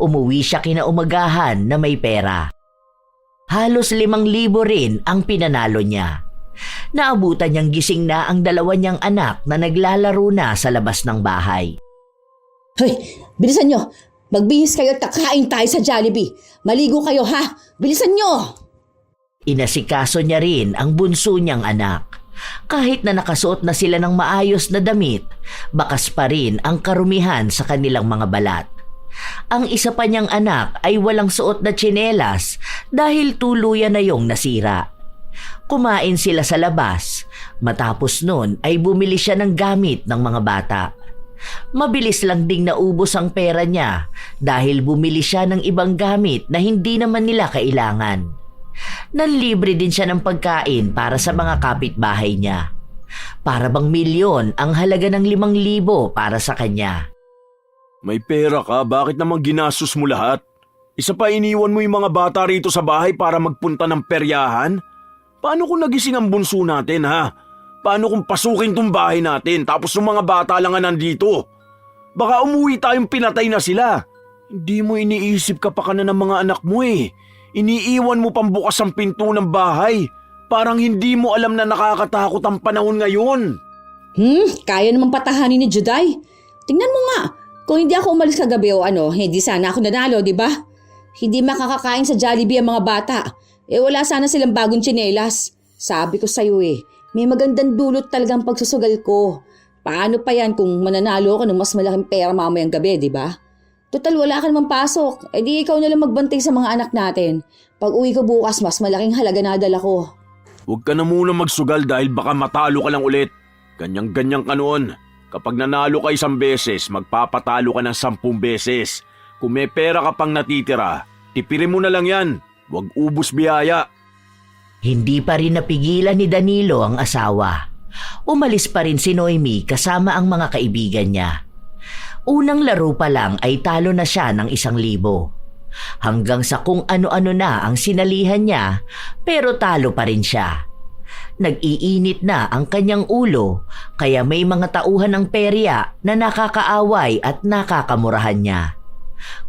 Umuwi siya kinaumagahan na may pera. Halos 5,000 rin ang pinanalo niya. Naabutan niyang gising na ang dalawa niyang anak na naglalaro na sa labas ng bahay. Hoy, bilisan nyo! Magbihis kayo at kakain tayo sa Jollibee. Maligo kayo ha! Bilisan nyo! Inasikaso niya rin ang bunso niyang anak. Kahit na nakasuot na sila ng maayos na damit, bakas pa rin ang karumihan sa kanilang mga balat. Ang isa pa niyang anak ay walang suot na tsinelas dahil tuluyan na yung nasira. Kumain sila sa labas. Matapos nun ay bumili siya ng gamit ng mga bata. Mabilis lang ding naubos ang pera niya dahil bumili siya ng ibang gamit na hindi naman nila kailangan. Nanlibre din siya ng pagkain para sa mga kapitbahay niya. Para bang milyon ang halaga ng 5,000 para sa kanya. May pera ka, bakit naman ginastos mo lahat? Isa pa iniwan mo yung mga bata rito sa bahay para magpunta ng peryahan? Paano kung nagising ang bunso natin ha? Paano kung pasukin tong bahay natin tapos yung mga bata lang nga nandito? Baka umuwi tayong pinatay na sila. Hindi mo iniisip ka pa ka na ng mga anak mo eh. Iniiwan mo pang bukas ang pinto ng bahay. Parang hindi mo alam na nakakatakot ang panahon ngayon. Kaya naman patahanin ni Juday. Tingnan mo nga. Kung hindi ako umalis kagabi o hindi sana ako nanalo, di ba? Hindi makakakain sa Jollibee ang mga bata. Wala sana silang bagong tsinelas. Sabi ko sa'yo may magandang dulot talagang pagsusugal ko. Paano pa yan kung mananalo ko ng mas malaking pera mamayang gabi, di ba? Total wala ka namang pasok. Di ikaw na lang magbantay sa mga anak natin. Pag uwi ko bukas, mas malaking halaga na dala ko. Huwag ka na muna magsugal dahil baka matalo ka lang ulit. Ganyang-ganyang ka noon. Kapag nanalo ka 1 beses, magpapatalo ka ng 10 beses. Kung may pera ka pang natitira, tipirin mo na lang yan. Huwag ubos biyaya. Hindi pa rin napigilan ni Danilo ang asawa. Umalis pa rin si Noemi kasama ang mga kaibigan niya. Unang laro pa lang ay talo na siya ng 1,000. Hanggang sa kung ano-ano na ang sinalihan niya, pero talo pa rin siya. Nag-iinit na ang kanyang ulo, kaya may mga tauhan ng perya na nakakaaway at nakakamurahan niya.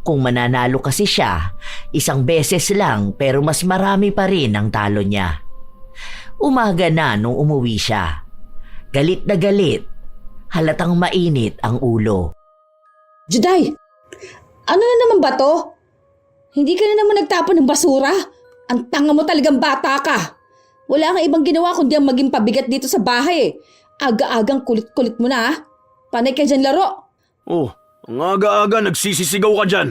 Kung mananalo kasi siya, 1 beses lang pero mas marami pa rin ang talo niya. Umaga na nung umuwi siya. Galit na galit, halatang mainit ang ulo. Juday, ano na naman ba to? Hindi ka na naman nagtapon ng basura? Ang tanga mo talagang bata ka. Wala kang ibang ginawa kundi ang maging pabigat dito sa bahay eh. Aga-agang kulit-kulit mo na ha. Panay ka dyan laro. Oh, ang aga-aga nagsisisigaw ka dyan.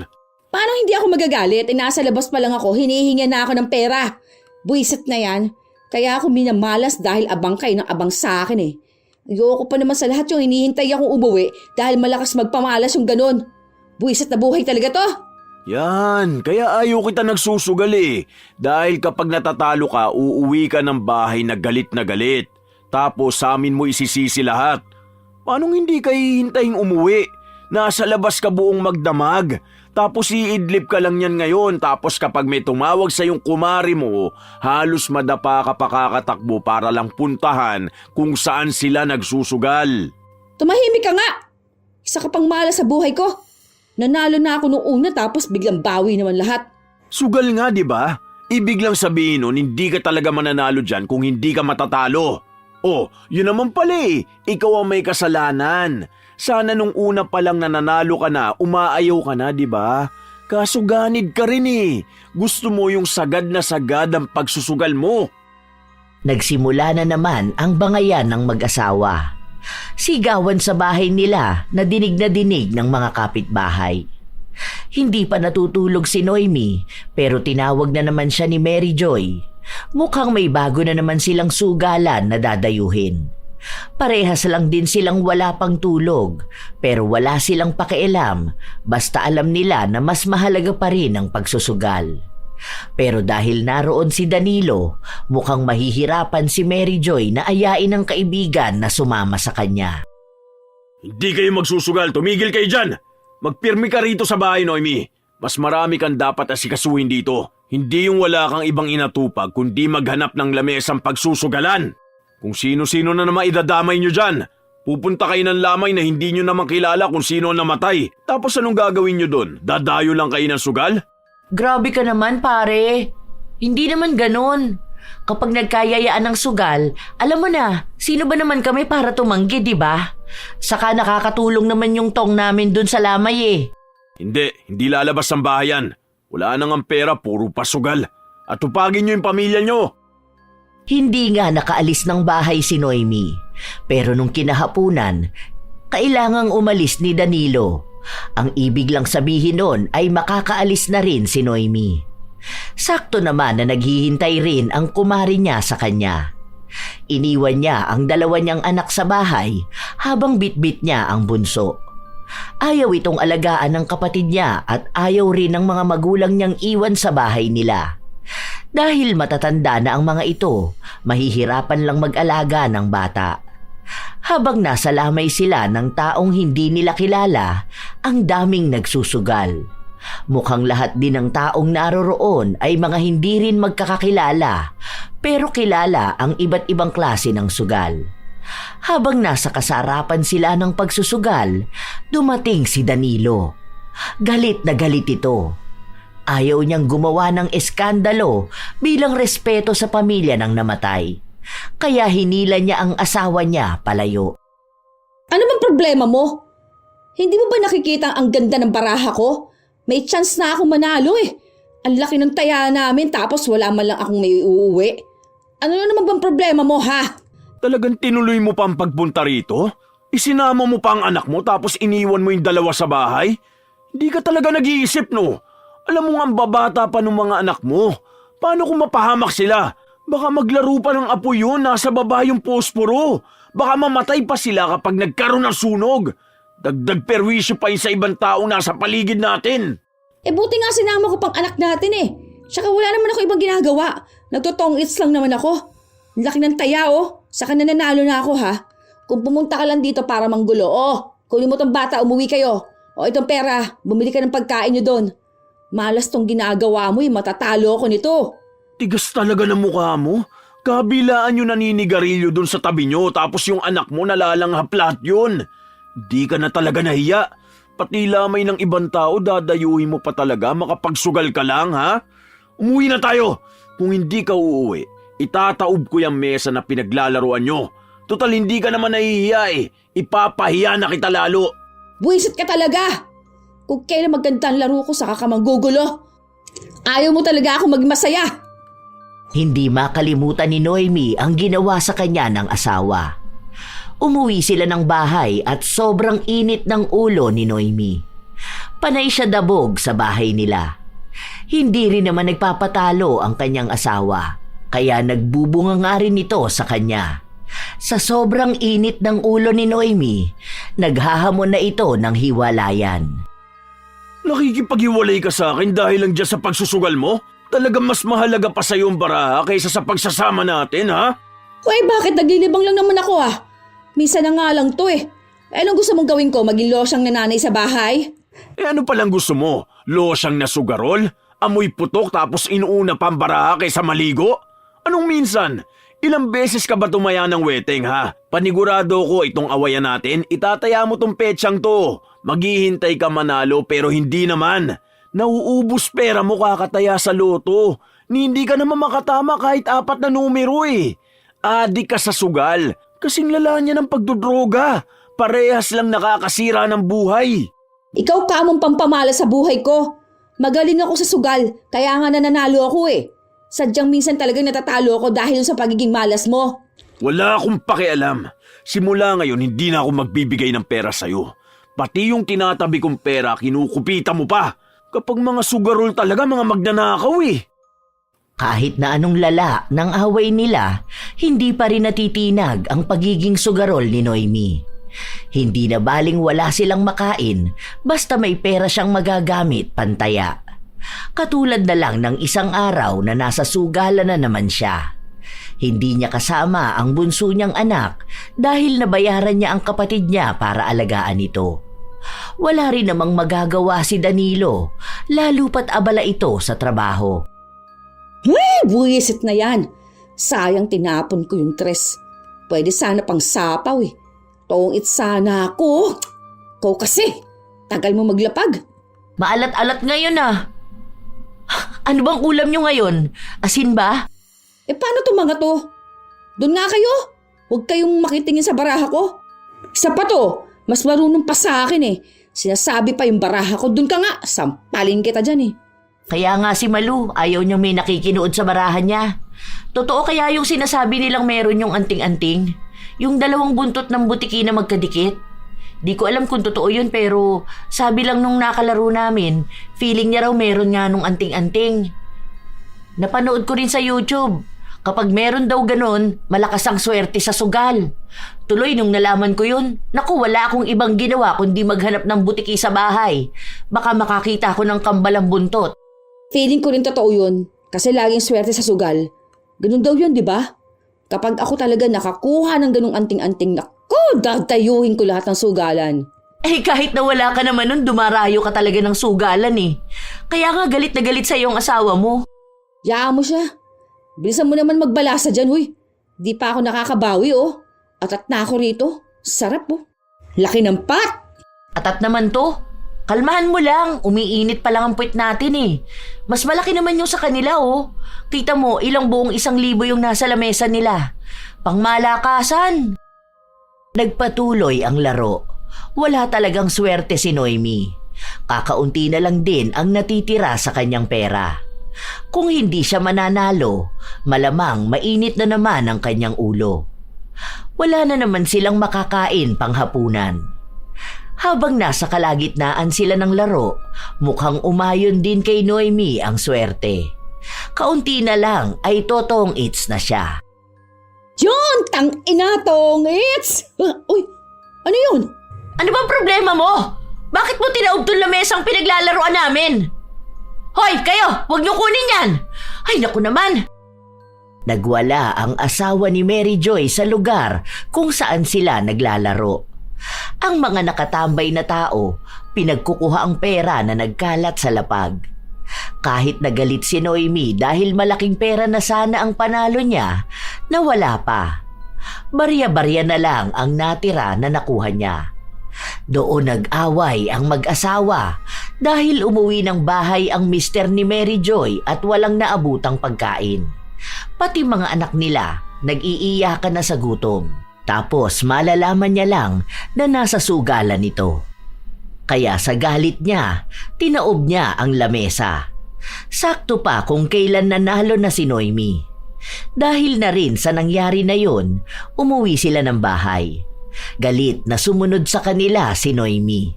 Paano hindi ako magagalit? Nasa labas pa lang ako, hinihinga na ako ng pera. Buisit na yan. Kaya ako minamalas dahil abang kayo ng abang sa akin eh. Ayoko pa naman sa lahat yung hinihintay akong umuwi dahil malakas magpamalas yung ganun. Buisit na buhay talaga to. Yan, kaya ayaw kita nagsusugal eh. Dahil kapag natatalo ka, uuwi ka ng bahay na galit na galit. Tapos sa amin mo isisisi lahat. Paano hindi ka hihintaying umuwi? Nasa labas ka buong magdamag. Tapos iidlip ka lang yan ngayon. Tapos kapag may tumawag sa yung kumari mo, halos madapa ka pa kakatakbo para lang puntahan kung saan sila nagsusugal. Tumahimik ka nga. Isa ka pang malas sa buhay ko. Nanalo na ako nung una tapos biglang bawi naman lahat. Sugal nga, di ba? Ibig lang sabihin nun, hindi ka talaga mananalo dyan kung hindi ka matatalo. Oh, yun naman pala eh. Ikaw ang may kasalanan. Sana nung una pa lang nananalo ka na, umaayaw ka na, di ba? Kaso ganid ka rin eh. Gusto mo yung sagad na sagad ang pagsusugal mo. Nagsimula na naman ang bangayan ng mag-asawa. Sigawan sa bahay nila na dinig ng mga kapitbahay. Hindi pa natutulog si Noemi pero tinawag na naman siya ni Mary Joy. Mukhang may bago na naman silang sugalan na dadayuhin. Parehas lang din silang wala pang tulog pero wala silang pakialam basta alam nila na mas mahalaga pa rin ang pagsusugal. Pero dahil naroon si Danilo, mukhang mahihirapan si Mary Joy na ayain ng kaibigan na sumama sa kanya. Hindi kayo magsusugal, tumigil kayo dyan! Magpirmi ka rito sa bahay, Noemi. Mas marami kang dapat asikasuhin dito. Hindi yung wala kang ibang inatupag kundi maghanap ng lamesang pagsusugalan. Kung sino-sino na naman idadamay nyo dyan. Pupunta kayo ng lamay na hindi nyo naman kilala kung sino ang namatay. Tapos anong gagawin nyo doon? Dadayo lang kayo ng sugal? Grabe ka naman pare. Hindi naman ganon. Kapag nagkayayaan ng sugal, alam mo na, sino ba naman kami para tumanggi, di ba? Saka nakakatulong naman yung tong namin dun sa lamay eh. Hindi lalabas ang bahayan. Wala nang ang pera, puro pasugal. At tupagin nyo yung pamilya nyo. Hindi nga nakaalis ng bahay si Noemi. Pero nung kinahapunan, kailangang umalis ni Danilo. Ang ibig lang sabihin nun ay makakaalis na rin si Noemi. Sakto naman na naghihintay rin ang kumari niya sa kanya. Iniwan niya ang dalawa niyang anak sa bahay habang bitbit niya ang bunso. Ayaw itong alagaan ng kapatid niya at ayaw rin ng mga magulang niyang iwan sa bahay nila. Dahil matatanda na ang mga ito, mahihirapan lang mag-alaga ng bata. Habang nasa lamay sila ng taong hindi nila kilala, ang daming nagsusugal. Mukhang lahat din ng taong naroroon ay mga hindi rin magkakakilala, pero kilala ang iba't ibang klase ng sugal. Habang nasa kasarapan sila ng pagsusugal, dumating si Danilo. Galit na galit ito. Ayaw niyang gumawa ng eskandalo bilang respeto sa pamilya ng namatay. Kaya hinila niya ang asawa niya palayo. Ano bang problema mo? Hindi mo ba nakikita ang ganda ng baraha ko? May chance na akong manalo eh. Ang laki ng taya namin tapos wala man lang akong may uuwi. Ano na naman bang problema mo ha? Talagang tinuloy mo pa ang pagpunta rito? Isinama mo pa ang anak mo tapos iniwan mo yung dalawa sa bahay? Hindi ka talaga nag-iisip no? Alam mo nga ang babata pa ng mga anak mo. Paano kung mapahamak sila? Baka maglaro pa ng apo yun, nasa baba yung posporo. Baka mamatay pa sila kapag nagkaroon ng sunog. Dagdag perwisyo pa yun sa ibang taong nasa paligid natin. Buti nga sinama ko pang anak natin eh. Tsaka wala naman ako ibang ginagawa. Nagtotong-its lang naman ako. Ang laki ng taya oh. Saka nananalo na ako ha. Kung pumunta ka lang dito para manggulo, kunin mo tong bata, umuwi kayo. Itong pera, bumili ka ng pagkain nyo doon. Malas tong ginagawa mo matatalo ako nito. Tigas talaga ng mukha mo. Kabilaan yung naninigarilyo dun sa tabi nyo tapos yung anak mo nalalanghaplat yun. Di ka na talaga nahiya. Pati lamay ng ibang tao dadayuhin mo pa talaga makapagsugal ka lang ha? Umuwi na tayo. Kung hindi ka uuwi, itataob ko yung mesa na pinaglalaroan nyo. Total hindi ka naman nahihiya eh. Ipapahiya na kita lalo. Buwisit ka talaga. Kung kailan maganda ang laro ko saka ka manggugulo. Ayaw mo talaga ako maging masaya. Hindi makalimutan ni Noemi ang ginawa sa kanya ng asawa. Umuwi sila ng bahay at sobrang init ng ulo ni Noemi. Panay siya dabog sa bahay nila. Hindi rin naman nagpapatalo ang kanyang asawa, kaya nagbubunga nga rin ito sa kanya. Sa sobrang init ng ulo ni Noemi, naghahamon na ito ng hiwalayan. Nakikipaghiwalay ka sa akin dahil lang dyan sa pagsusugal mo? Talagang mas mahalaga pa sa'yo ang baraha kaysa sa pagsasama natin, ha? Hoy, bakit naglilibang lang naman ako ah? Minsan na nga lang to eh. Anong gusto mong gawin ko? Maging losyang nanay sa bahay? Ano palang gusto mo? Losyang na sugarol? Amoy putok tapos inuuna pang baraha kaysa maligo? Anong minsan? Ilang beses ka ba tumaya ng weteng, ha? Panigurado ko itong awayan natin, itataya mo tong petsang to. Maghihintay ka manalo pero hindi naman. Nauubos pera mo kakataya sa loto. Hindi ka naman makatama kahit 4 na numero eh. Adik ka sa sugal. Kasing lala niya ng pagdodroga. Parehas lang nakakasira ng buhay. Ikaw ka mong pampamala sa buhay ko. Magaling ako sa sugal, kaya nga nananalo ako eh. Sadyang minsan talagang natatalo ako dahil sa pagiging malas mo. Wala akong pakialam. Simula ngayon hindi na ako magbibigay ng pera sa'yo. Pati yung tinatabi kong pera kinukupita mo pa. Kapag mga sugarol talaga mga magnanakaw eh. Kahit na anong lala ng away nila, hindi pa rin natitinag ang pagiging sugarol ni Noemi. Hindi na baling wala silang makain basta may pera siyang magagamit pantaya. Katulad na lang ng isang araw na nasa sugalan na naman siya. Hindi niya kasama ang bunso niyang anak dahil nabayaran niya ang kapatid niya para alagaan ito. Wala rin namang magagawa si Danilo, lalo pat abala ito sa trabaho. Buwisit na yan. Sayang tinapon ko yung tres. Pwede sana pang sapaw eh. Tungit sana ako. Ikaw kasi, tagal mo maglapag. Maalat-alat ngayon ah. Ano bang ulam nyo ngayon? Asin ba? Paano to mga to? Doon nga kayo. Huwag kayong makitingin sa baraha ko. Isa pa to, mas marunong pa sa akin eh. Sinasabi pa yung baraha ko, doon ka nga, sampalin kita dyan eh. Kaya nga si Malu, ayaw niyang may nakikinood sa barahan niya. Totoo kaya yung sinasabi nilang meron yung anting-anting? Yung 2 buntot ng butiki na magkadikit? Di ko alam kung totoo yun pero sabi lang nung nakalaro namin, feeling niya raw meron nga nung anting-anting. Napanood ko rin sa YouTube. Kapag meron daw ganon, malakas ang swerte sa sugal. Tuloy nung nalaman ko yun, naku wala akong ibang ginawa kundi maghanap ng butiki sa bahay. Baka makakita ko ng kambalang buntot. Feeling ko rin totoo yun, kasi laging swerte sa sugal. Ganun daw yun, di ba? Kapag ako talaga nakakuha ng ganung anting-anting, naku, dadayuhin ko lahat ng sugalan. Eh kahit na wala ka naman nun, dumarayo ka talaga ng sugalan eh. Kaya nga galit na galit sa iyong asawa mo. Yaan mo siya. Bilisan mo naman magbalasa dyan, huy. Di pa ako nakakabawi, oh. Atat na ako rito. Sarap, oh. Laki ng pat. Atat naman to. Kalmahan mo lang, umiinit pa lang ang puwit natin eh. Mas malaki naman yung sa kanila oh. Kita mo, ilang buong 1,000 yung nasa lamesa nila. Pangmalakasan. Nagpatuloy ang laro. Wala talagang swerte si Noemi. Kakaunti na lang din ang natitira sa kanyang pera. Kung hindi siya mananalo, malamang mainit na naman ang kanyang ulo. Wala na naman silang makakain panghapunan. Habang nasa kalagitnaan sila ng laro, mukhang umayon din kay Noemi ang swerte. Kaunti na lang ay totong its na siya. Yun! Tang-ina tong it's! Uy! Ano yun? Ano bang problema mo? Bakit mo tinaugtol na mesang pinaglalaroan namin? Hoy, kayo! Huwag niyo kunin yan! Ay, naku naman! Nagwala ang asawa ni Mary Joy sa lugar kung saan sila naglalaro. Ang mga nakatambay na tao, pinagkukuha ang pera na nagkalat sa lapag. Kahit nagalit si Noemi dahil malaking pera na sana ang panalo niya, nawala pa. Barya-barya na lang ang natira na nakuha niya. Doon nag-away ang mag-asawa dahil umuwi ng bahay ang mister ni Mary Joy at walang naabutang pagkain. Pati mga anak nila nag-iiyakan na sa gutom. Tapos malalaman niya lang na nasa sugalan ito. Kaya sa galit niya, tinaob niya ang lamesa. Sakto pa kung kailan nanalo na si Noemi. Dahil na rin sa nangyari na yon, umuwi sila ng bahay. Galit na sumunod sa kanila si Noemi.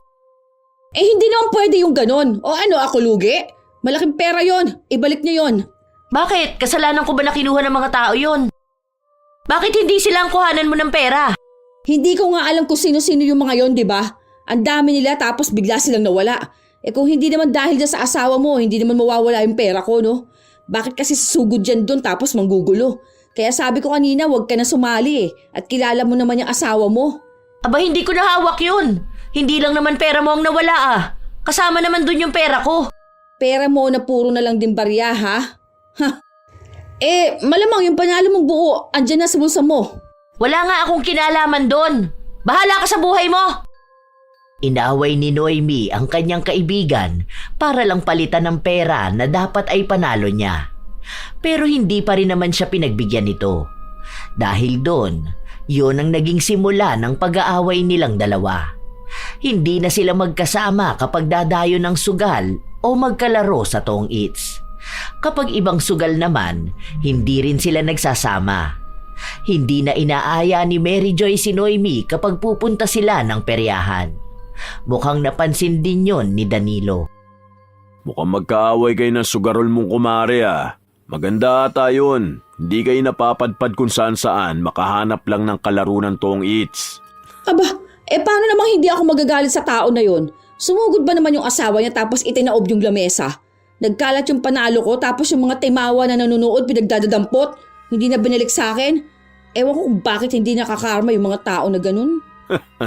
Eh hindi naman pwede yung ganon. O ano, ako lugi? Malaking pera yon. Ibalik niyo yon. Bakit? Kasalanan ko ba na kinuha ng mga tao yon? Bakit hindi sila ang kuhanan mo ng pera? Hindi ko nga alam kung sino-sino yung mga yon, di ba? Ang dami nila tapos bigla silang nawala. Eh kung hindi naman dahil dyan sa asawa mo, hindi naman mawawala yung pera ko, no? Bakit kasi sugod dyan doon tapos manggugulo? Kaya sabi ko kanina, huwag ka na sumali eh. At kilala mo naman yung asawa mo. Aba, hindi ko nahawak yun. Hindi lang naman pera mo ang nawala ah. Kasama naman dun yung pera ko. Pera mo na puro na lang din barya, ha? Ha? Eh, malamang yung panalo mong buo, andyan na sa bulsa mo. Wala nga akong kinalaman doon. Bahala ka sa buhay mo. Inaway ni Noemi ang kanyang kaibigan para lang palitan ng pera na dapat ay panalo niya. Pero hindi pa rin naman siya pinagbigyan nito. Dahil doon, yun ang naging simula ng pag-aaway nilang dalawa. Hindi na sila magkasama kapag dadayo ng sugal o magkalaro sa tong eats. Kapag ibang sugal naman, hindi rin sila nagsasama. Hindi na inaaya ni Mary Joy si Noemi kapag pupunta sila ng peryahan. Mukhang napansin din yon ni Danilo. Mukhang magkaaway kayo ng sugarol mong kumare ah. Maganda ata yun. Hindi kayo napapadpad kung saan-saan, makahanap lang ng kalaro ng tong eats. Aba, eh paano namang hindi ako magagalit sa tao na yon? Sumugod ba naman yung asawa niya tapos itinaob yung lamesa? Nagkalat yung panalo ko tapos yung mga timawa na nanonood pinagdadadampot. Hindi na binalik sa akin. Ewan ko kung bakit hindi nakakarma yung mga tao na ganun.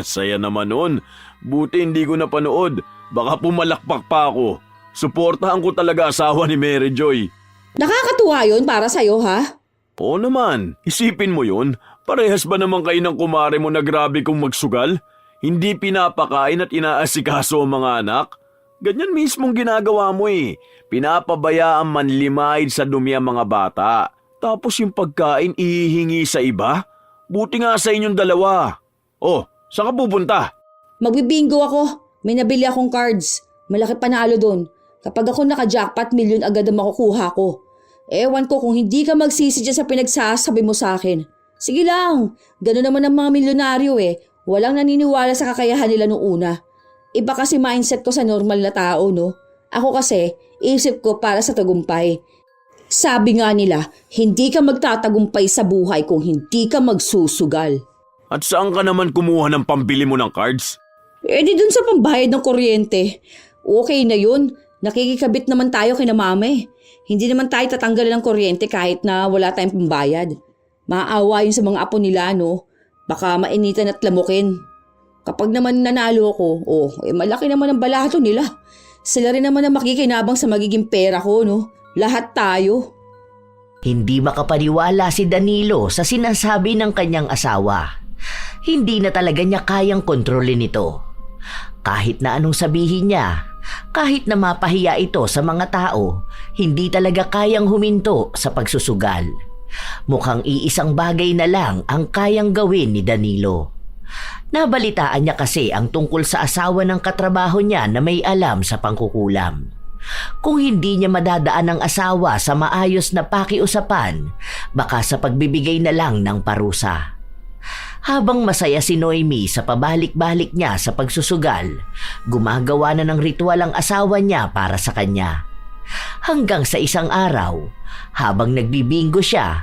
Saya naman nun. Buti hindi ko napanood. Baka pumalakpak pa ako. Suportahan ko talaga asawa ni Mary Joy. Nakakatuwa yun para sa'yo, ha? Oo naman, isipin mo yun. Parehas ba naman kayo ng kumare mo na grabe kong magsugal? Hindi pinapakain at inaasikaso ang mga anak? Ganyan mismong ginagawa mo eh. Pinapabayaan manlimahid sa dumi ang mga bata. Tapos yung pagkain ihihingi sa iba? Buti nga sa inyong dalawa. Oh, saan ka pupunta? Magbibingo ako. May nabili akong cards. Malaki panalo doon. Kapag ako naka-jackpot, milyon agad ang makukuha ko. Ewan ko kung hindi ka magsisi dyan sa pinagsasabi mo sa akin. Sige lang, gano'n naman ang mga milyonaryo eh. Walang naniniwala sa kakayahan nila noong una. Iba kasi mindset ko sa normal na tao, no? Ako kasi, isip ko para sa tagumpay. Sabi nga nila, hindi ka magtatagumpay sa buhay kung hindi ka magsusugal. At saan ka naman kumuha ng pambili mo ng cards? Eh di dun sa pambayad ng kuryente. Okay na yun. Nakikikabit naman tayo kina mama eh. Hindi naman tayo tatanggalan ng kuryente kahit na wala tayong pambayad. Maawa yun sa mga apo nila, no? Baka mainitan at lamukin. Kapag naman nanalo ako, malaki naman ang balato nila. Sila rin naman ang makikinabang sa magiging pera ko, no? Lahat tayo. Hindi makapaniwala si Danilo sa sinasabi ng kanyang asawa. Hindi na talaga niya kayang kontrolin ito. Kahit na anong sabihin niya, kahit na mapahiya ito sa mga tao, hindi talaga kayang huminto sa pagsusugal. Mukhang iisang bagay na lang ang kayang gawin ni Danilo. Nabalitaan niya kasi ang tungkol sa asawa ng katrabaho niya na may alam sa pangkukulam. Kung hindi niya madadaan ang asawa sa maayos na pakiusapan, baka sa pagbibigay na lang ng parusa. Habang masaya si Noemi sa pabalik-balik niya sa pagsusugal, gumagawa na ng ritual ang asawa niya para sa kanya. Hanggang sa isang araw, habang nagbibingo siya,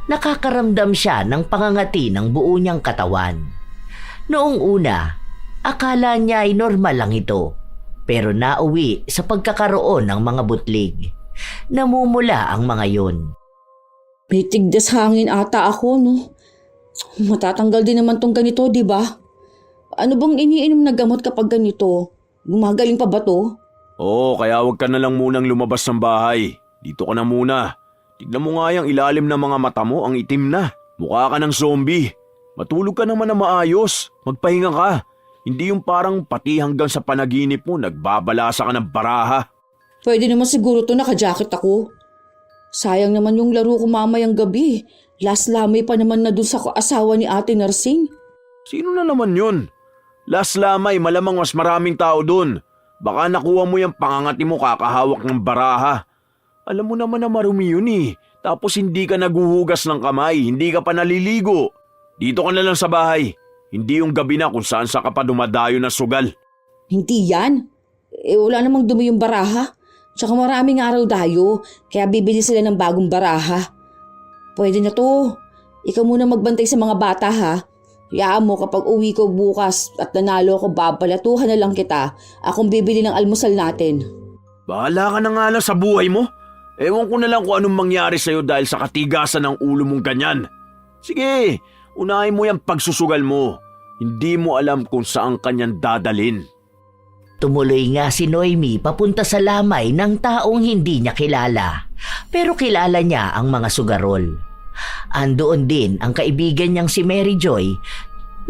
nakakaramdam siya ng pangangati ng buo niyang katawan. Noong una, akala niya ay normal lang ito, pero nauwi sa pagkakaroon ng mga butlig. Namumula ang mga yun. May tigdas hangin ata ako, no? Matatanggal din naman tong ganito, di ba? Ano bang iniinom na gamot kapag ganito? Gumagaling pa ba to? Oo, kaya huwag ka na lang munang lumabas ng bahay. Dito ka na muna. Tignan mo nga yung ilalim ng mga mata mo, ang itim na. Mukha ka ng zombie. Matulog ka naman na maayos. Magpahinga ka. Hindi yung parang pati hanggang sa panaginip mo, nagbabalasa ka ng baraha. Pwede naman siguro to naka-jacket ako. Sayang naman yung laro ko mamayang gabi. Last lamay pa naman na dun sa asawa ni Ate Narsing. Sino na naman yun? Last lamay, malamang mas maraming tao dun. Baka nakuha mo yung pangangati mo kakahawak ng baraha. Alam mo naman na marumi yun eh. Tapos hindi ka naguhugas ng kamay, hindi ka pa naliligo. Dito ka na lang sa bahay. Hindi yung gabi na kung saan sa ka pa dumadayo na sugal. Hindi yan. Wala namang dumi yung baraha. Tsaka maraming araw dayo, kaya bibili sila ng bagong baraha. Pwede na to. Ikaw muna magbantay sa mga bata ha. Hayaan mo kapag uwi ko bukas at nanalo ko, babalatuhan na lang kita. Akong bibili ng almusal natin. Bahala ka na nga lang sa buhay mo. Ewan ko na lang kung anong mangyari sa'yo dahil sa katigasan ng ulo mong ganyan. Sige, unahin mo yung pagsusugal mo. Hindi mo alam kung saan kanyan dadalin. Tumuloy nga si Noemi papunta sa lamay ng taong hindi niya kilala. Pero kilala niya ang mga sugarol. Andoon din ang kaibigan niyang si Mary Joy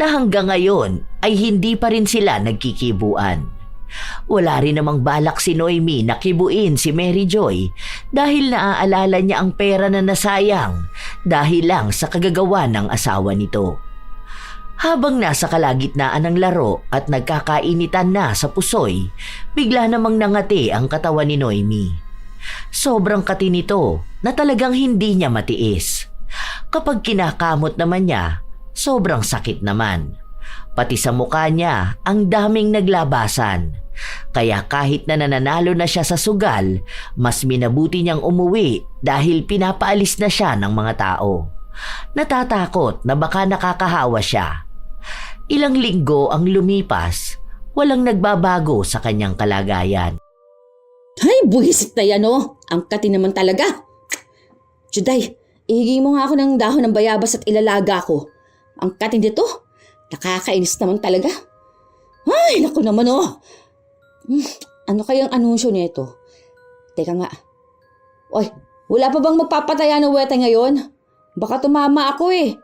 na hanggang ngayon ay hindi pa rin sila nagkikibuan. Wala rin namang balak si Noemi na kibuin si Mary Joy dahil naaalala niya ang pera na nasayang dahil lang sa kagagawa ng asawa nito. Habang nasa kalagitnaan ng laro at nagkakainitan na sa pusoy, bigla namang nangati ang katawan ni Noemi. Sobrang kati nito na talagang hindi niya matiis. Kapag kinakamot naman niya, sobrang sakit naman. Pati sa mukha niya, ang daming naglabasan. Kaya kahit na nananalo na siya sa sugal, mas minabuti niyang umuwi dahil pinapaalis na siya ng mga tao. Natatakot na baka nakakahawa siya. Ilang linggo ang lumipas, walang nagbabago sa kanyang kalagayan. Ay, buwisit na yan oh. Ang kati naman talaga. Juday, ihigay mo nga ako ng dahon ng bayabas at ilalaga ko. Ang kati nito, nakakainis naman talaga. Ay, naku naman oh. Ano kayang anunsyo nito? Teka nga. Oy, wala pa bang magpapataya ng wete ngayon? Baka tumama ako eh.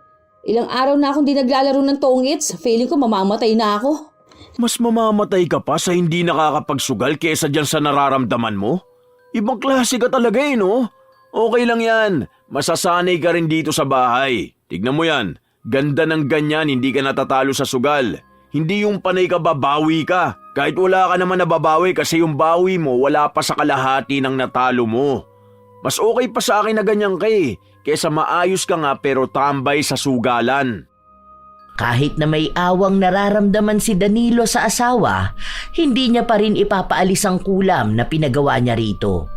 Ilang araw na akong di naglalaro ng tongits. Feeling ko mamamatay na ako. Mas mamamatay ka pa sa hindi nakakapagsugal kesa dyan sa nararamdaman mo? Ibang klase ka talaga eh, no? Okay lang yan. Masasanay ka rin dito sa bahay. Tignan mo yan. Ganda ng ganyan, hindi ka natatalo sa sugal. Hindi yung panay ka babawi ka. Kahit wala ka naman nababawi kasi yung bawi mo wala pa sa kalahati ng natalo mo. Mas okay pa sa akin na ganyan ka eh. Kesa maayos ka nga pero tambay sa sugalan. Kahit na may awang nararamdaman si Danilo sa asawa, hindi niya pa rin ipapaalis ang kulam na pinagawa niya rito.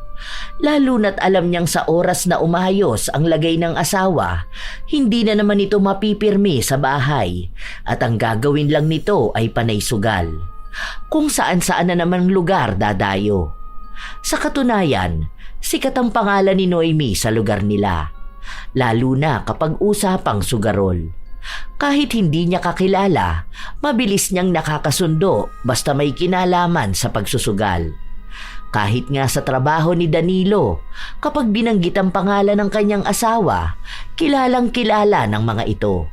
Lalo na't alam niyang sa oras na umayos ang lagay ng asawa, hindi na naman ito mapipirmi sa bahay at ang gagawin lang nito ay panay sugal. Kung saan-saan na naman lugar dadayo. Sa katunayan, sikat ang pangalan ni Noemi sa lugar nila. Lalo na kapag usapang sugarol. Kahit hindi niya kakilala, mabilis niyang nakakasundo basta may kinalaman sa pagsusugal. Kahit nga sa trabaho ni Danilo, kapag binanggit ang pangalan ng kanyang asawa, kilalang kilala ng mga ito.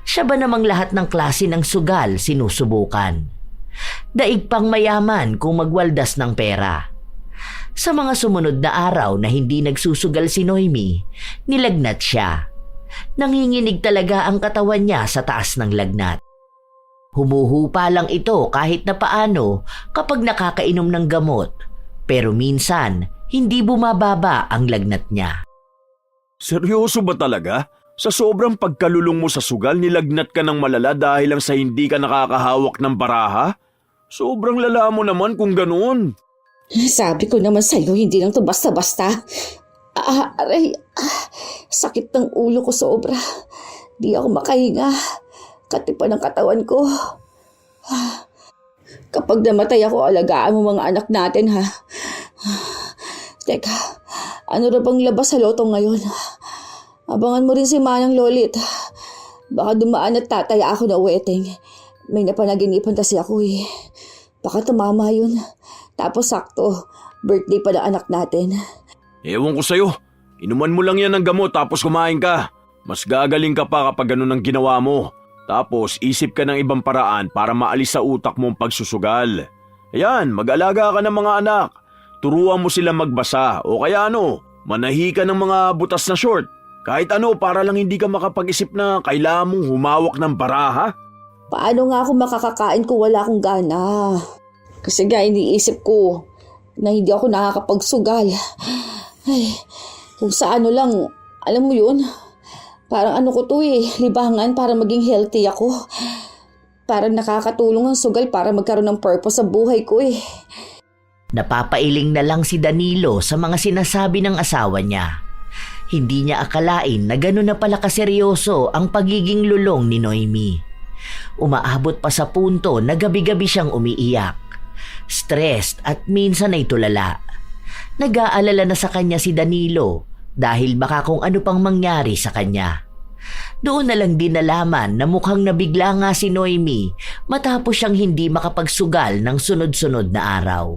Siya ba namang lahat ng klase ng sugal sinusubukan? Daig pang mayaman kung magwaldas ng pera. Sa mga sumunod na araw na hindi nagsusugal si Noemi, nilagnat siya. Nanginginig talaga ang katawan niya sa taas ng lagnat. Humuhupa lang ito kahit na paano kapag nakakainom ng gamot, pero minsan hindi bumababa ang lagnat niya. Seryoso ba talaga? Sa sobrang pagkalulong mo sa sugal, nilagnat ka ng malala dahil lang sa hindi ka nakakahawak ng baraha? Sobrang lala mo naman kung ganoon. Sabi ko naman sa'yo, hindi lang to basta-basta. Aray, sakit ng ulo ko sobra. Di ako makahinga. Katipan ng katawan ko. Kapag namatay ako, alagaan mo mga anak natin ha. Teka, ano na bang labas sa loto ngayon? Abangan mo rin si Manang Lolit. Baka dumaan at tataya ako na wedding. May napanaginipan kasi ako eh. Baka tumama yun. Tapos sakto, birthday pa ng anak natin. Ewan ko sa'yo. Inuman mo lang yan ng gamot tapos kumain ka. Mas gagaling ka pa kapag ganun ang ginawa mo. Tapos isip ka ng ibang paraan para maalis sa utak mo ang pagsusugal. Ayan, mag-alaga ka ng mga anak. Turuan mo sila magbasa o kaya manahi ka ng mga butas na short. Kahit para lang hindi ka makapag-isip na kailangan mong humawak ng baraha. Paano nga ako makakakain kung wala akong gana? Kasi nga iniisip ko na hindi ako nakakapagsugal. Ay, Kung sa ano lang, alam mo yun, parang ano ko to libangan para maging healthy ako. Parang nakakatulong ang sugal para magkaroon ng purpose sa buhay ko Napapailing na lang si Danilo sa mga sinasabi ng asawa niya. Hindi niya akalain na gano'n na pala kaseryoso ang pagiging lulong ni Noemi. Umaabot pa sa punto na gabi-gabi siyang umiiyak. Stressed at minsan ay tulala. Nag-aalala na sa kanya si Danilo dahil baka kung ano pang mangyari sa kanya. Doon na lang din nalaman na mukhang nabigla nga si Noemi matapos siyang hindi makapagsugal ng sunod-sunod na araw.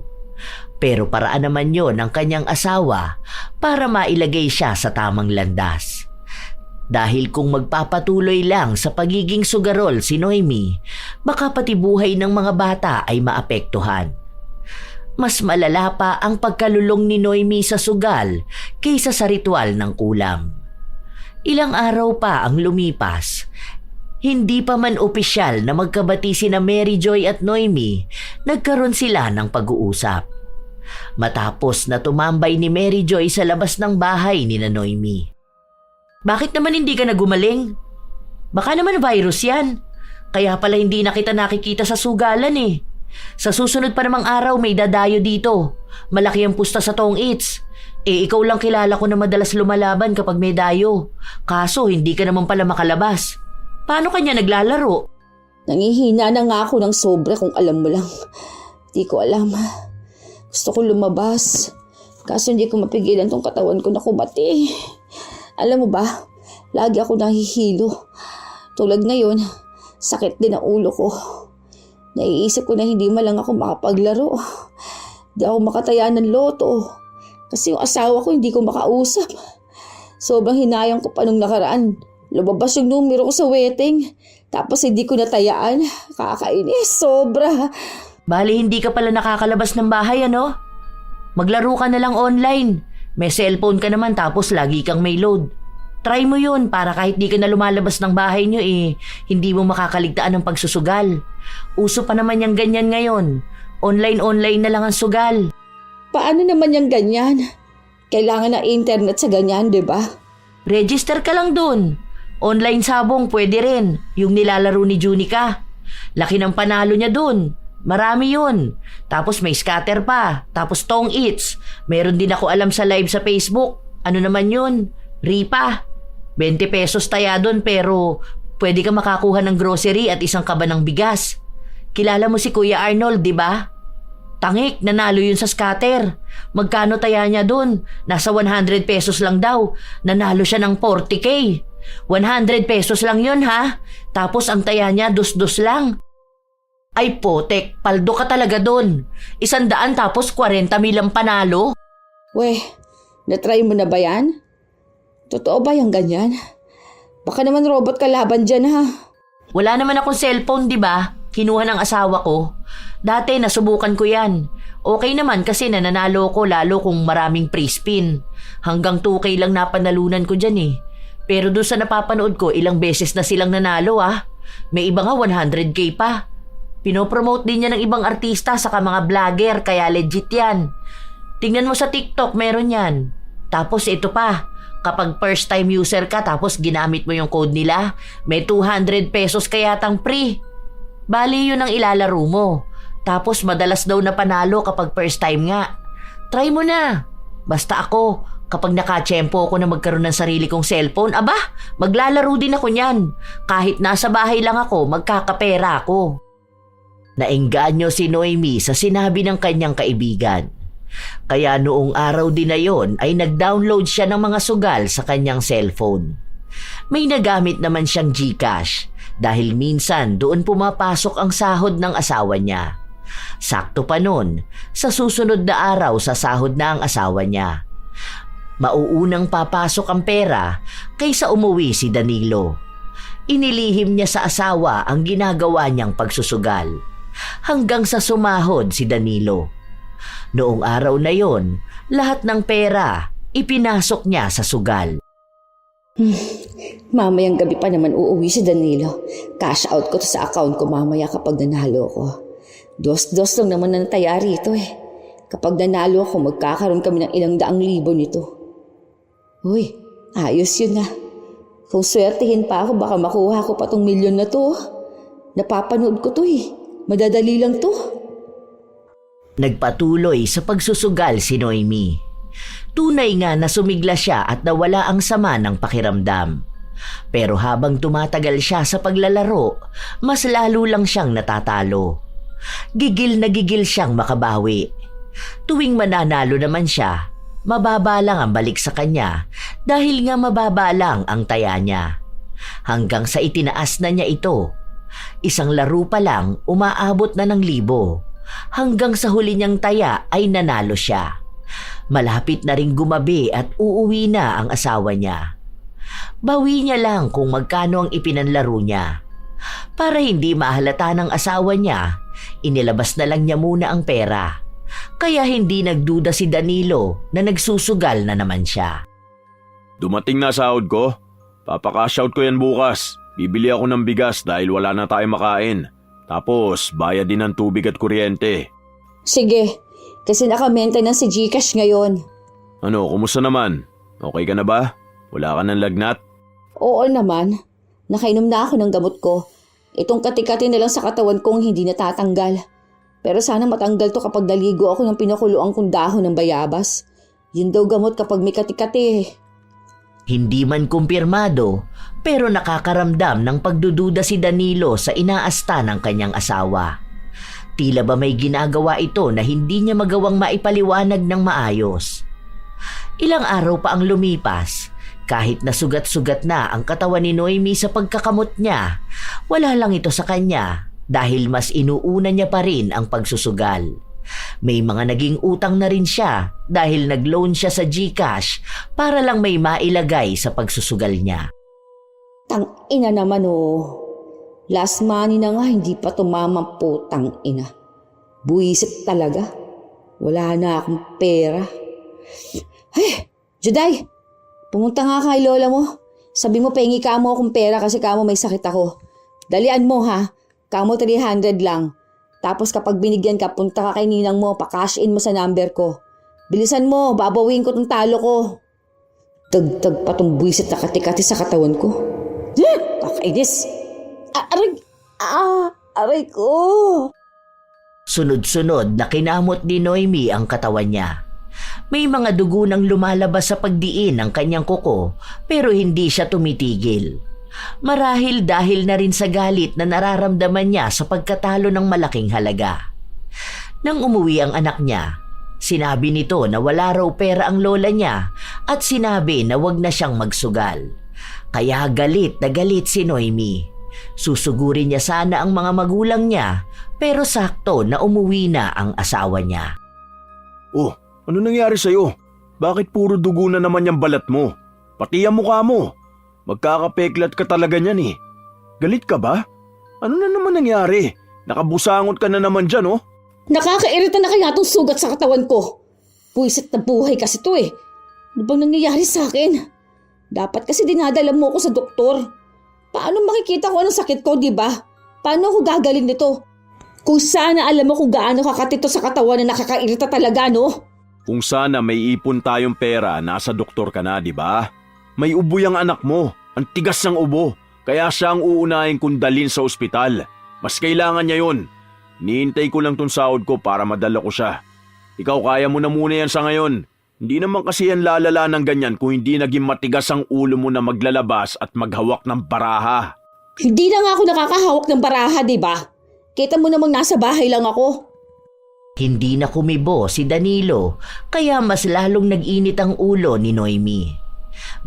Pero paraan naman yon ng kanyang asawa para mailagay siya sa tamang landas. Dahil kung magpapatuloy lang sa pagiging sugarol si Noemi, baka pati buhay ng mga bata ay maapektuhan. Mas malala pa ang pagkalulong ni Noemi sa sugal kaysa sa ritual ng kulam. Ilang araw pa ang lumipas. Hindi pa man opisyal na magkabati sina Mary Joy at Noemi, nagkaroon sila ng pag-uusap. Matapos na tumambay ni Mary Joy sa labas ng bahay ni Noemi. Bakit naman hindi ka nagumaling? Baka naman virus yan. Kaya pala hindi na kita nakikita sa sugalan Sa susunod pa namang araw may dadayo dito. Malaki ang pusta sa Tong Its. Ikaw lang kilala ko na madalas lumalaban kapag may dayo. Kaso hindi ka naman pala makalabas. Paano kanya naglalaro? Nangihina na nga ako ng sobra kung alam mo lang. Di ko alam. Gusto ko lumabas. Kaso hindi ko mapigilan tong katawan ko na kumati. Alam mo ba, lagi ako nahihilo. Tulad ngayon, sakit din ang ulo ko. Naiisip ko na hindi man lang ako makapaglaro. Di ako makataya ng loto. Kasi yung asawa ko hindi ko makausap. Sobrang hinayang ko pa nung nakaraan. Lumabas yung numero ko sa wedding. Tapos hindi ko natayaan. Kakainis, sobra. Bali hindi ka pala nakakalabas ng bahay Maglaro ka na lang online. May cellphone ka naman tapos lagi kang may load. Try mo yun para kahit di ka na lumalabas ng bahay nyo hindi mo makakaligtaan ng pagsusugal. Uso pa naman yung ganyan ngayon. Online na lang ang sugal. Paano naman yung ganyan? Kailangan na internet sa ganyan, di ba? Register ka lang dun. Online sabong pwede rin. Yung nilalaro ni Junica. Laki ng panalo niya dun. Marami yun. Tapos may scatter pa. Tapos Tong Its. Meron din ako alam sa live sa Facebook. Ano naman yun? Ripa. 20 pesos taya dun pero pwede ka makakuha ng grocery at isang kaba ng bigas. Kilala mo si Kuya Arnold, di ba? Tangik, nanalo yun sa scatter. Magkano taya niya dun? Nasa 100 pesos lang daw. Nanalo siya ng 40K. 100 pesos lang yun ha. Tapos ang taya niya dus-dus lang. Ay potek, paldo ka talaga dun. 100 tapos 40 milang panalo. Weh, natry mo na ba yan? Totoo ba yung ganyan? Baka naman robot ka laban dyan ha. Wala naman akong cellphone, di ba? Kinuha ng asawa ko. Dati nasubukan ko yan. Okay naman kasi nananalo ko lalo kung maraming free spin. Hanggang 2K lang napanalunan ko dyan Pero doon sa napapanood ko, ilang beses na silang nanalo May iba nga 100K pa. Pinopromote din niya ng ibang artista saka mga vlogger kaya legit yan. Tingnan mo sa TikTok, meron yan. Tapos ito pa, kapag first time user ka tapos ginamit mo yung code nila, may 200 pesos kaya tang free. Bali yun ang ilalaro mo. Tapos madalas daw na panalo kapag first time nga. Try mo na. Basta ako, kapag nakatsyempo ako na magkaroon ng sarili kong cellphone, maglalaro din ako niyan. Kahit nasa bahay lang ako, magkakapera ako. Naengganyo si Noemi sa sinabi ng kanyang kaibigan. Kaya noong araw din na yon ay nag-download siya ng mga sugal sa kanyang cellphone. May nagamit naman siyang GCash dahil minsan doon pumapasok ang sahod ng asawa niya. Sakto pa nun, sa susunod na araw sa sahod na ang asawa niya. Mauunang papasok ang pera kaysa umuwi si Danilo. Inilihim niya sa asawa ang ginagawa niyang pagsusugal. Hanggang sa sumahod si Danilo. Noong araw na yon, lahat ng pera ipinasok niya sa sugal. Mamayang gabi pa naman uuwi si Danilo. Cash out ko to sa account ko mamaya kapag nanalo ko. Dos-dos lang naman na nataya rito Kapag nanalo ako, magkakaroon kami ng ilang daang libo nito. Uy, ayos yun ah. Kung swertihin pa ako, baka makuha ko pa tong milyon na to. Napapanood ko to eh. Madadali lang to. Nagpatuloy sa pagsusugal si Noemi. Tunay nga na sumigla siya at nawala ang sama ng pakiramdam. Pero habang tumatagal siya sa paglalaro, mas lalo lang siyang natatalo. Gigil na gigil siyang makabawi. Tuwing mananalo naman siya, mababa lang ang balik sa kanya dahil nga mababa lang ang taya niya. Hanggang sa itinaas na niya ito. Isang laro pa lang umaabot na ng 1,000. Hanggang sa huli niyang taya ay nanalo siya. Malapit na ring gumabi at uuwi na ang asawa niya. Bawi niya lang kung magkano ang ipinanlaro niya. Para hindi mahalata ng asawa niya, inilabas na lang niya muna ang pera. Kaya hindi nagduda si Danilo na nagsusugal na naman siya. Dumating na sahod ko. Papaka-shout ko yan bukas. Bibili ako ng bigas dahil wala na tayong makain. Tapos, bayad din ng tubig at kuryente. Sige, kasi naka-maintenance si Gcash ngayon. Ano, kumusta naman? Okay ka na ba? Wala ka ng lagnat? Oo naman. Nakainom na ako ng gamot ko. Itong kati-kati na lang sa katawan kong hindi natatanggal. Pero sana matanggal to kapag naligo ako ng pinakuluang kong dahon ng bayabas. Yun daw gamot kapag may kati-kati. Hindi man kumpirmado, pero nakakaramdam ng pagdududa si Danilo sa inaasta ng kanyang asawa. Tila ba may ginagawa ito na hindi niya magawang maipaliwanag ng maayos. Ilang araw pa ang lumipas, kahit na sugat-sugat na ang katawan ni Noemi sa pagkakamot niya, wala lang ito sa kanya dahil mas inuuna niya pa rin ang pagsusugal. May mga naging utang na rin siya dahil nag-loan siya sa GCash para lang may mailagay sa pagsusugal niya. Tang-ina naman oh. Last money na nga hindi pa tumama po tang-ina. Buwisit talaga. Wala na akong pera. Ay, Juday! Pumunta nga kay lola mo. Sabi mo pengi ka mo akong pera kasi kamo may sakit ako. Dalian mo ha. Kamo 300 lang. Tapos kapag binigyan ka, punta ka kay ninang mo, pa-cash in mo sa number ko. Bilisan mo, babawin ko tong talo ko. Dagdag pa tong buwisit na kati-kati sa katawan ko. Kakainis. Aray ko. Sunod-sunod na kinamot ni Noemi ang katawan niya. May mga dugo nang lumalabas sa pagdiin ng kanyang kuko pero hindi siya tumitigil. Marahil dahil na rin sa galit na nararamdaman niya sa pagkatalo ng malaking halaga. Nang umuwi ang anak niya, sinabi nito na wala raw pera ang lola niya at sinabi na wag na siyang magsugal. Kaya galit na galit si Noemi. Susugurin niya sana ang mga magulang niya pero sakto na umuwi na ang asawa niya. Oh, ano nangyari sa'yo? Bakit puro dugo na naman yung balat mo? Pati ang mukha mo. Magkakapeklat ka talaga niyan eh. Galit ka ba? Ano na naman nangyari? Nakabusangot ka na naman dyan oh. Nakakairita na kaya itong sugat sa katawan ko. Puwisit na buhay kasi to eh. Ano bang nangyayari sa akin? Dapat kasi dinadala mo ako sa doktor. Paano makikita ko anong sakit ko, di ba? Paano ako gagaling nito? Kung sana alam mo kung gaano kakatito sa katawan na nakakairita talaga, no? Kung sana may ipon tayong pera, nasa doktor ka na, di ba? May ubo yung anak mo. Ang tigas ng ubo. Kaya siya ang uunahin kong dalhin sa ospital. Mas kailangan niya yun. Niintay ko lang tong sahod ko para madala ko siya. Ikaw kaya mo na muna yan sa ngayon. Hindi naman kasi yan lalala ng ganyan kung hindi naging matigas ang ulo mo na maglalabas at maghawak ng baraha. Hindi na nga ako nakakahawak ng baraha, di ba? Kita mo namang nasa bahay lang ako. Hindi na kumibo si Danilo kaya mas lalong nag-init ang ulo ni Noemi.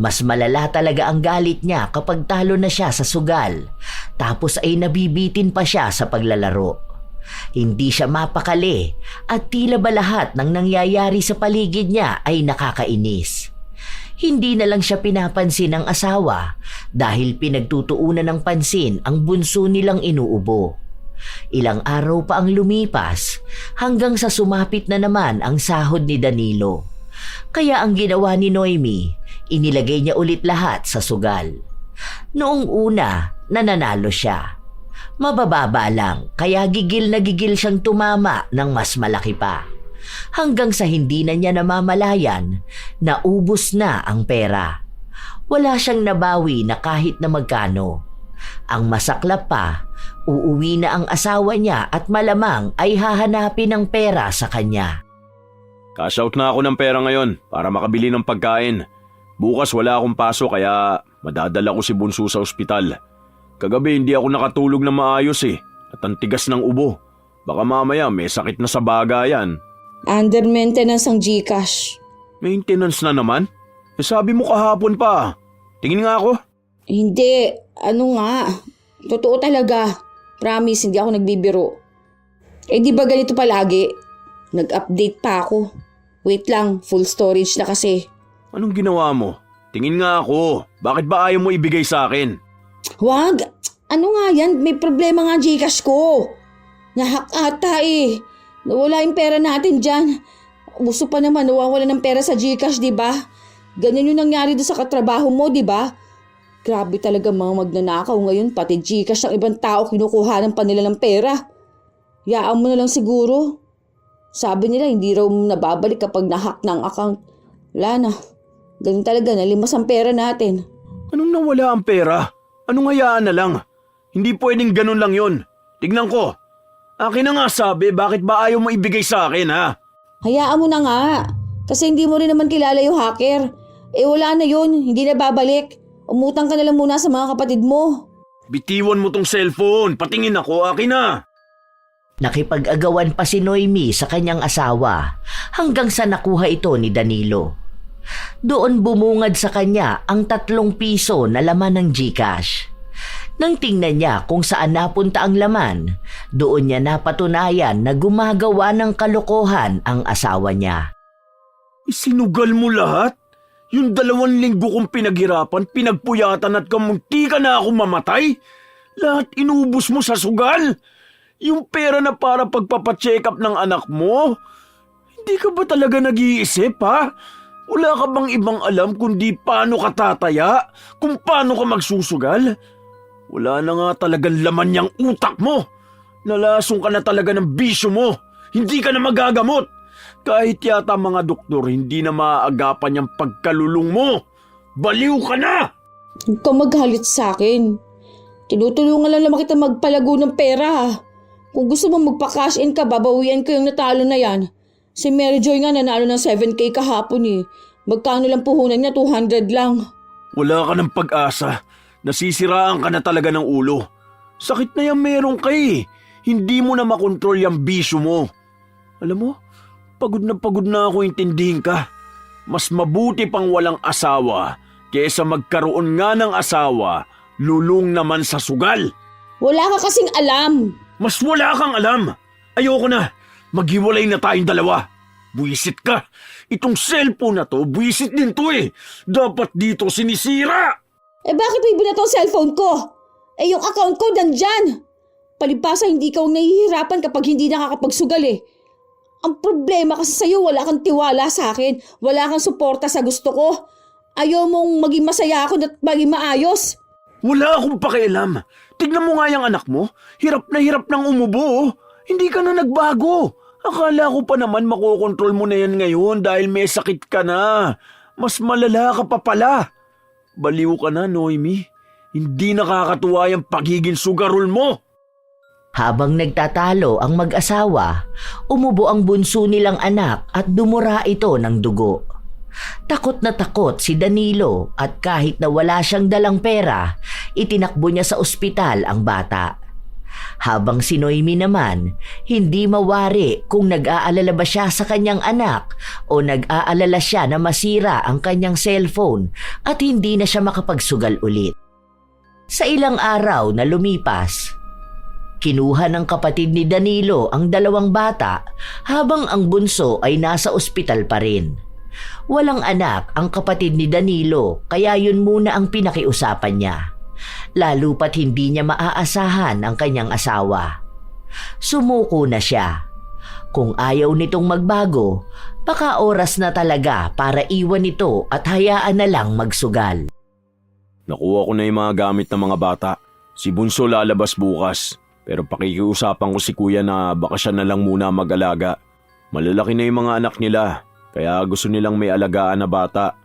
Mas malala talaga ang galit niya kapag talo na siya sa sugal, tapos ay nabibitin pa siya sa paglalaro. Hindi siya mapakali at tila ba lahat ng nangyayari sa paligid niya ay nakakainis. Hindi na lang siya pinapansin ng asawa dahil pinagtutuunan ng pansin ang bunso nilang inuubo. Ilang araw pa ang lumipas hanggang sa sumapit na naman ang sahod ni Danilo. Kaya ang ginawa ni Noemi, inilagay niya ulit lahat sa sugal. Noong una, nananalo siya. Mabababa lang, kaya gigil na gigil siyang tumama ng mas malaki pa. hanggang sa hindi na niya namamalayan, naubos na ang pera. Wala siyang nabawi na kahit na magkano. Ang masaklap pa, uuwi na ang asawa niya at malamang ay hahanapin ng pera sa kanya. Cash out na ako ng pera ngayon para makabili ng pagkain. Bukas wala akong pasok kaya madadala ko si Bunso sa ospital. Kagabi hindi ako nakatulog na maayos at ang tigas ng ubo. Baka mamaya may sakit na sa baga yan. Under maintenance ang GCash. Maintenance na naman? Sabi mo kahapon pa. Tingin nga ako. Hindi, ano nga. Totoo talaga. Promise, hindi ako nagbibiro. Di ba ganito palagi? Nag-update pa ako. Wait lang, full storage na kasi. Anong ginawa mo? Tingin nga ako. Bakit ba ayaw mo ibigay sa akin? Wag! Ano nga yan? May problema nga ang GCash ko. Nahak ata Nawala yung pera natin dyan. Gusto pa naman, nawawala ng pera sa GCash, di ba? Ganyan yung nangyari doon sa katrabaho mo, di ba? Grabe talaga mga magnanakaw ngayon. Pati GCash ng ibang tao kinukuha ng panila ng pera. Yaan mo na lang siguro. Sabi nila hindi raw nababalik kapag nahack ng account. Wala na. Ganun talaga, nalimas ang pera natin. Anong nawala ang pera? Anong hayaan na lang? Hindi pwedeng ganun lang yon. Tignan ko. Akin na nga sabi, bakit ba ayaw mo ibigay sa akin ha? Hayaan mo na nga. Kasi hindi mo rin naman kilala yung hacker. Wala na yun. Hindi na babalik. Umutang ka na lang muna sa mga kapatid mo. Bitiwan mo tong cellphone. Patingin ako, akin na. Nakipag-agawan pa si Noemi sa kanyang asawa hanggang sa nakuha ito ni Danilo. Doon bumungad sa kanya ang 3 piso na laman ng GCash. Nang tingnan niya kung saan napunta ang laman, doon niya napatunayan na gumagawa ng kalokohan ang asawa niya. Isinugal mo lahat? Yung 2 linggo kong pinaghirapan, pinagpuyatan at kamunti ka na ako mamatay? Lahat inubos mo sa sugal? Yung pera na para pagpapacheck up ng anak mo? Hindi ka ba talaga nag-iisip ha? Wala ka bang ibang alam kundi paano ka tataya? Kung paano ka magsusugal? Wala na nga talagang laman niyang utak mo. Nalasong ka na talaga ng bisyo mo. Hindi ka na magagamot. Kahit yata mga doktor, hindi na maaagapan yung pagkalulong mo. Baliw ka na! Huwag kang maghalit sa akin. Tinutulungan lang naman kita magpalago ng pera. Kung gusto mo magpa-cash in ka, babawian ko yung natalo na yan. Si Mary Joy nga nanalo ng 7K kahapon Magkano lang puhunan niya? 200 lang. Wala ka ng pag-asa. Nasisiraan ka na talaga ng ulo. Sakit na yan meron ka Hindi mo na makontrol yung bisyo mo. Alam mo, pagod na ako intindihin ka. Mas mabuti pang walang asawa kaysa magkaroon nga ng asawa, lulong naman sa sugal. Wala ka kasing alam. Mas wala kang alam. Ayoko na. Maghiwalay na tayong dalawa. Buwisit ka. Itong cellphone na to, buwisit din to Dapat dito sinisira. Bakit mo ibinato ang cellphone ko? Yung account ko nandyan. Palibasa hindi ka nahihirapan kapag hindi nakakapagsugal Ang problema kasi sa'yo, wala kang tiwala sa akin. Wala kang suporta sa gusto ko. Ayaw mong maging masaya ako at maging maayos. Wala akong pakialam. Tignan mo nga yung anak mo. Hirap ng umubo. Hindi ka na nagbago. Akala ko pa naman makokontrol mo na yan ngayon dahil may sakit ka na. Mas malala ka pa pala. Baliw ka na, Noemi. Hindi nakakatuwa yung pagiging sugarol mo. Habang nagtatalo ang mag-asawa, umubo ang bunso nilang anak at dumura ito ng dugo. Takot na takot si Danilo at kahit na wala siyang dalang pera, itinakbo niya sa ospital ang bata. Habang si Noemi naman, hindi mawari kung nag-aalala ba siya sa kanyang anak o nag-aalala siya na masira ang kanyang cellphone at hindi na siya makapagsugal ulit. Sa ilang araw na lumipas, kinuha ng kapatid ni Danilo ang 2 bata habang ang bunso ay nasa ospital pa rin. Walang anak ang kapatid ni Danilo kaya yun muna ang pinakiusapan niya. Lalo pat hindi niya maaasahan ang kanyang asawa. Sumuko na siya. Kung ayaw nitong magbago, baka oras na talaga para iwan ito at hayaan na lang magsugal. Nakuha ko na yung mga gamit ng mga bata. Si Bunso lalabas bukas. Pero pakikiusapan ko si Kuya na baka siya na lang muna mag-alaga. Malalaki na yung mga anak nila, kaya gusto nilang may alagaan na bata.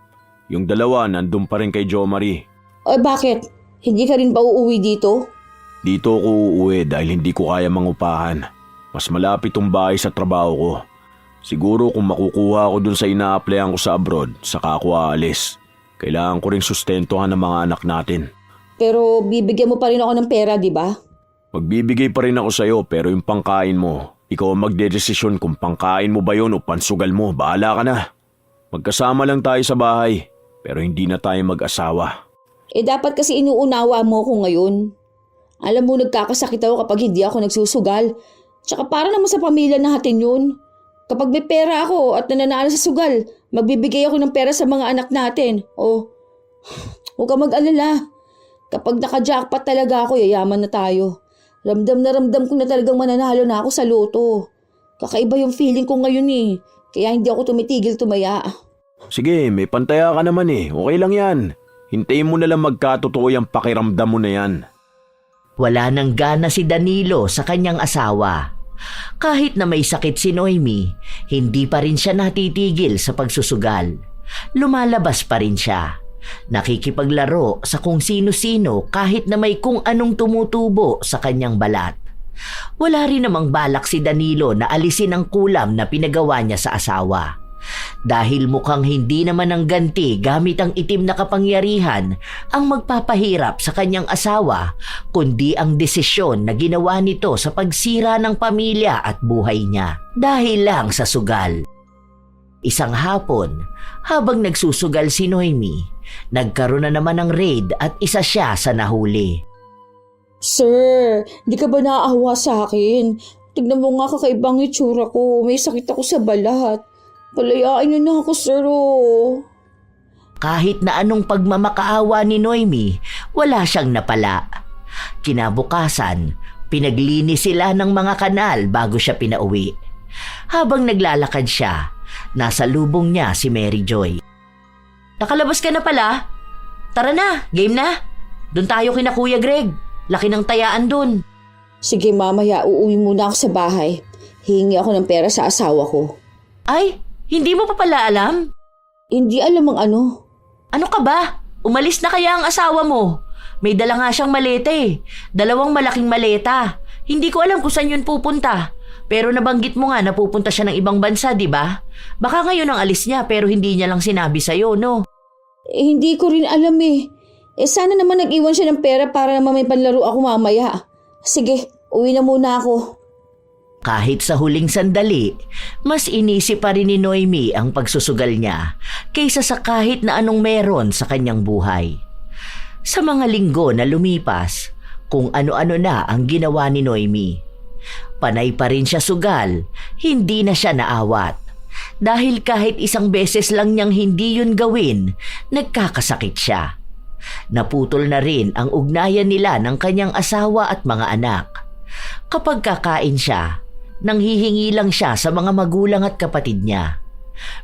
Yung dalawa nandun pa rin kay Jo Marie. O bakit? Hindi ka rin ba uuwi dito? Dito ako uuwi dahil hindi ko kaya mangupahan. Mas malapit tong bahay sa trabaho ko. Siguro kung makukuha ako dun sa ina-applyan ko sa abroad, saka ako aalis. Kailangan ko ring sustentuhan ng mga anak natin. Pero bibigyan mo pa rin ako ng pera, di ba? Magbibigay pa rin ako sa'yo pero yung pangkain mo, ikaw ang magdedesisyon kung pangkain mo ba yun o pansugal mo, bahala ka na. Magkasama lang tayo sa bahay, pero hindi na tayo mag-asawa. Dapat kasi inuunawa mo ako ngayon. Alam mo, nagkakasakit ako kapag hindi ako nagsusugal. Tsaka para naman sa pamilya natin yun. Kapag may pera ako at nananalo sa sugal, magbibigay ako ng pera sa mga anak natin. Huwag ka mag-alala. Kapag naka-jackpot talaga ako, yayaman na tayo. Ramdam ko na talagang mananalo na ako sa loto. Kakaiba yung feeling ko ngayon eh. Kaya hindi ako tumitigil tumaya. Sige, may pantaya ka naman eh. Okay lang yan. Hintayin mo na lang magkatotoo yung pakiramdam mo na yan. Wala nang gana si Danilo sa kanyang asawa. Kahit na may sakit si Noemi, hindi pa rin siya natitigil sa pagsusugal. Lumalabas pa rin siya. Nakikipaglaro sa kung sino-sino kahit na may kung anong tumutubo sa kanyang balat. Wala rin namang balak si Danilo na alisin ang kulam na pinagawa niya sa asawa. Dahil mukhang hindi naman ang ganti gamit ang itim na kapangyarihan ang magpapahirap sa kanyang asawa, kundi ang desisyon na ginawa nito sa pagsira ng pamilya at buhay niya dahil lang sa sugal. Isang hapon, habang nagsusugal si Noemi, nagkaroon na naman ng raid at isa siya sa nahuli. Sir, di ka ba naaawa sa akin? Tignan mo nga kakaibang itsura ko. May sakit ako sa balat. Palayain niyo na ako, sir. Kahit na anong pagmamakaawa ni Noemi, wala siyang napala. Kinabukasan, pinaglinis sila ng mga kanal bago siya pinauwi. Habang naglalakad siya, nasa lubong niya si Mary Joy. Nakalabas ka na pala? Tara na, game na. Doon tayo kina Kuya Greg. Laki ng tayaan doon. Sige, mamaya uuwi muna ako sa bahay. Hihingi ako ng pera sa asawa ko. Ay, hindi mo pa pala alam? Hindi alam ang ano. Ano ka ba? Umalis na kaya ang asawa mo? May dala nga siyang maleta eh. 2 malaking maleta. Hindi ko alam kung saan yun pupunta. Pero nabanggit mo nga na pupunta siya ng ibang bansa, di ba? Baka ngayon ang alis niya pero hindi niya lang sinabi sa'yo, no? Hindi ko rin alam eh. Sana naman nag-iwan siya ng pera para naman may panlaro ako mamaya. Sige, uwi na muna ako. Kahit sa huling sandali, mas inisip pa rin ni Noemi ang pagsusugal niya kaysa sa kahit na anong meron sa kanyang buhay. Sa mga linggo na lumipas, kung ano-ano na ang ginawa ni Noemi. Panay pa rin siya sugal, hindi na siya naawat. Dahil kahit isang beses lang niyang hindi yun gawin, nagkakasakit siya. Naputol na rin ang ugnayan nila ng kanyang asawa at mga anak. Kapag kakain siya, nanghihingi lang siya sa mga magulang at kapatid niya.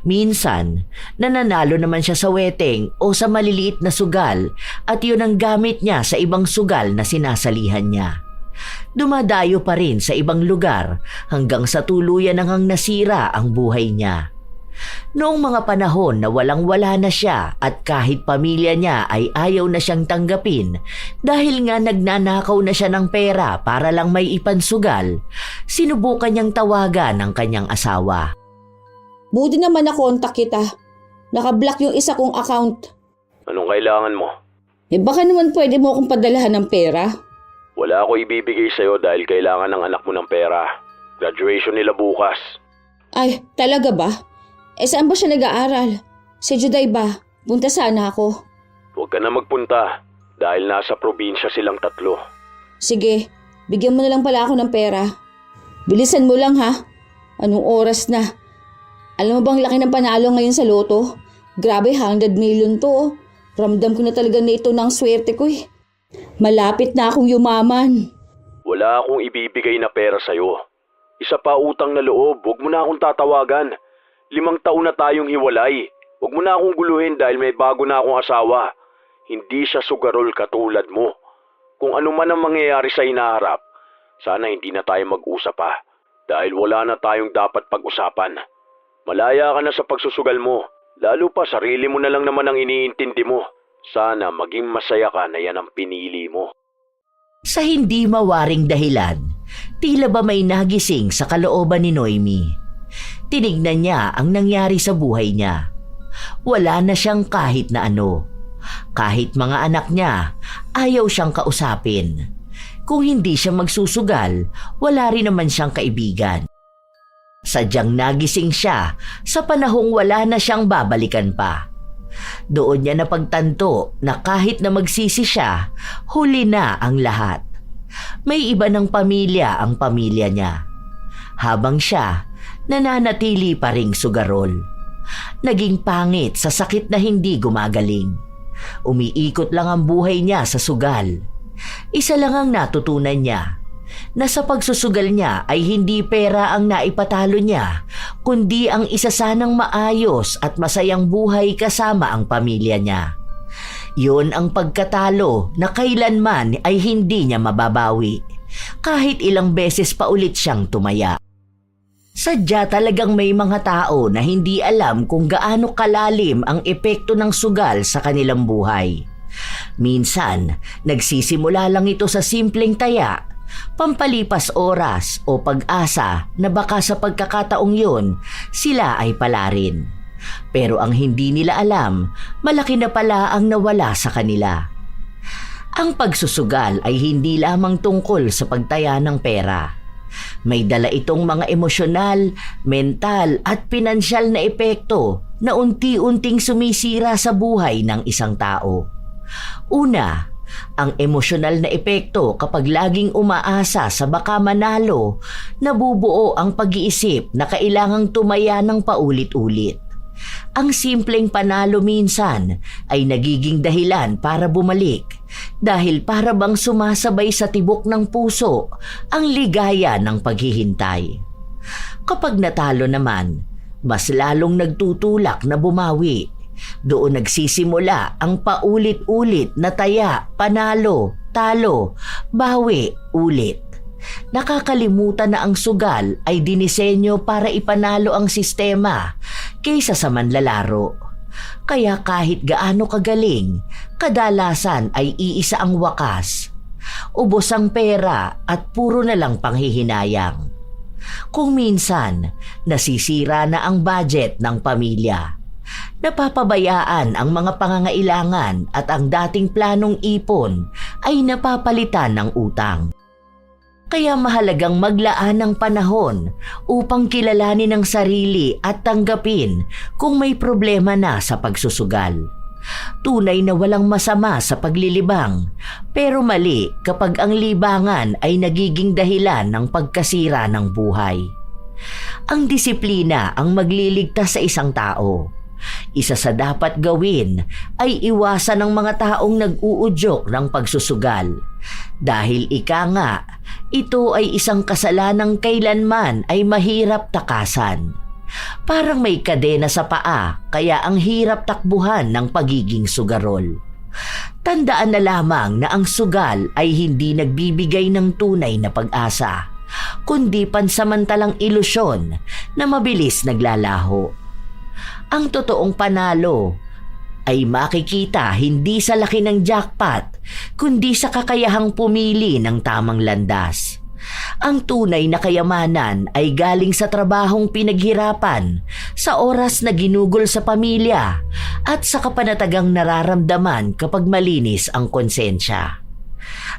Minsan, nananalo naman siya sa weteng o sa maliliit na sugal at yun ang gamit niya sa ibang sugal na sinasalihan niya. Dumadayo pa rin sa ibang lugar hanggang sa tuluyan nang nasira ang buhay niya. Noong mga panahon na walang-wala na siya at kahit pamilya niya ay ayaw na siyang tanggapin dahil nga nagnanakaw na siya ng pera para lang may ipansugal, sinubukan niyang tawagan ng kanyang asawa. Buti naman nakontak kita. Nakablock yung isa kong account. Anong kailangan mo? Baka naman pwede mo akong padalahan ng pera. Wala ako ibibigay sa'yo dahil kailangan ng anak mo ng pera. Graduation nila bukas. Ay, talaga ba? Saan ba siya nag-aaral? Sa Juday ba? Punta sana ako. Huwag ka na magpunta dahil nasa probinsya silang 3. Sige, bigyan mo na lang pala ako ng pera. Bilisan mo lang ha. Anong oras na? Alam mo bang laki ng panalo ngayon sa loto? Grabe, 100 million to. Ramdam ko na talaga na ito ng swerte ko eh. Malapit na akong yumaman. Wala akong ibibigay na pera sa'yo. Isa pa utang na loob, huwag mo na akong tatawagan. 5 taon na tayong hiwalay. Huwag mo na akong guluhin dahil may bago na akong asawa. Hindi siya sugarol katulad mo. Kung ano man ang mangyayari sa inaharap, sana hindi na tayo mag-usap pa. Dahil wala na tayong dapat pag-usapan. Malaya ka na sa pagsusugal mo. Lalo pa sarili mo na lang naman ang iniintindi mo. Sana maging masaya ka na yan ang pinili mo. Sa hindi mawaring dahilan, tila ba may nagising sa kalooban ni Noemi. Tinignan niya ang nangyari sa buhay niya. Wala na siyang kahit na ano. Kahit mga anak niya, ayaw siyang kausapin. Kung hindi siya magsusugal, wala rin naman siyang kaibigan. Sadyang nagising siya sa panahong wala na siyang babalikan pa. Doon niya napagtanto na kahit na magsisi siya, huli na ang lahat. May iba ng pamilya ang pamilya niya. Habang siya, nananatili pa ring sugarol. Naging pangit sa sakit na hindi gumagaling. Umiikot lang ang buhay niya sa sugal. Isa lang ang natutunan niya, na sa pagsusugal niya ay hindi pera ang naipatalo niya, kundi ang isa sanang maayos at masayang buhay kasama ang pamilya niya. Yun ang pagkatalo na kailanman ay hindi niya mababawi, kahit ilang beses pa ulit siyang tumaya. Sadya talagang may mga tao na hindi alam kung gaano kalalim ang epekto ng sugal sa kanilang buhay. Minsan, nagsisimula lang ito sa simpleng taya, pampalipas oras o pag-asa na baka sa pagkakataong yun, sila ay pala rin. Pero ang hindi nila alam, malaki na pala ang nawala sa kanila. Ang pagsusugal ay hindi lamang tungkol sa pagtaya ng pera. May dala itong mga emosyonal, mental at pinansyal na epekto na unti-unting sumisira sa buhay ng isang tao. Una, ang emosyonal na epekto kapag laging umaasa sa baka manalo, nabubuo ang pag-iisip na kailangang tumaya ng paulit-ulit. Ang simpleng panalo minsan ay nagiging dahilan para bumalik dahil para bang sumasabay sa tibok ng puso ang ligaya ng paghihintay. Kapag natalo naman, mas lalong nagtutulak na bumawi. Doon nagsisimula ang paulit-ulit na taya, panalo, talo, bawi, ulit. Nakakalimutan na ang sugal ay dinisenyo para ipanalo ang sistema kaysa sa manlalaro. Kaya kahit gaano kagaling, kadalasan ay iisa ang wakas. Ubos ang pera at puro na lang panghihinayang. Kung minsan, nasisira na ang budget ng pamilya. Napapabayaan ang mga pangangailangan at ang dating planong ipon ay napapalitan ng utang. Kaya mahalagang maglaan ng panahon upang kilalanin ang sarili at tanggapin kung may problema na sa pagsusugal. Tunay na walang masama sa paglilibang, pero mali kapag ang libangan ay nagiging dahilan ng pagkasira ng buhay. Ang disiplina ang magliligtas sa isang tao. Isa sa dapat gawin ay iwasan ng mga taong nag-uudyok ng pagsusugal. Dahil ika nga, ito ay isang kasalanang kailanman ay mahirap takasan. Parang may kadena sa paa kaya ang hirap takbuhan ng pagiging sugarol. Tandaan na lamang na ang sugal ay hindi nagbibigay ng tunay na pag-asa, kundi pansamantalang ilusyon na mabilis naglalaho. Ang totoong panalo ay makikita hindi sa laki ng jackpot, kundi sa kakayahang pumili ng tamang landas. Ang tunay na kayamanan ay galing sa trabahong pinaghirapan, sa oras na ginugol sa pamilya, at sa kapanatagang nararamdaman kapag malinis ang konsensya.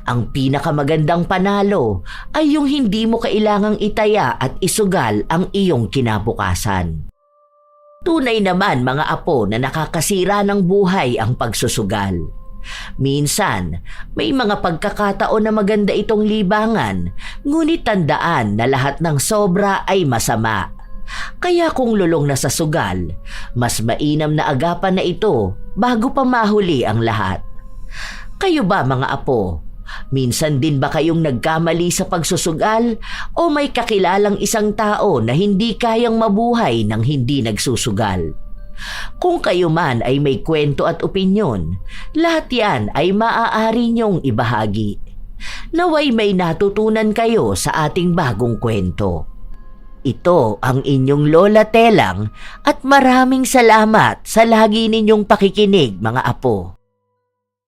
Ang pinakamagandang panalo ay yung hindi mo kailangang itaya at isugal ang iyong kinabukasan. Tunay naman mga apo na nakakasira ng buhay ang pagsusugal. Minsan, may mga pagkakataon na maganda itong libangan, ngunit tandaan na lahat ng sobra ay masama. Kaya kung lulong na sa sugal, mas mainam na agapan na ito bago pa mahuli ang lahat. Kayo ba mga apo? Minsan din ba kayong nagkamali sa pagsusugal o may kakilalang isang tao na hindi kayang mabuhay nang hindi nagsusugal? Kung kayo man ay may kwento at opinyon, lahat yan ay maaari niyong ibahagi. Naway may natutunan kayo sa ating bagong kwento. Ito ang inyong Lola Telang at maraming salamat sa lagi ninyong pakikinig mga apo.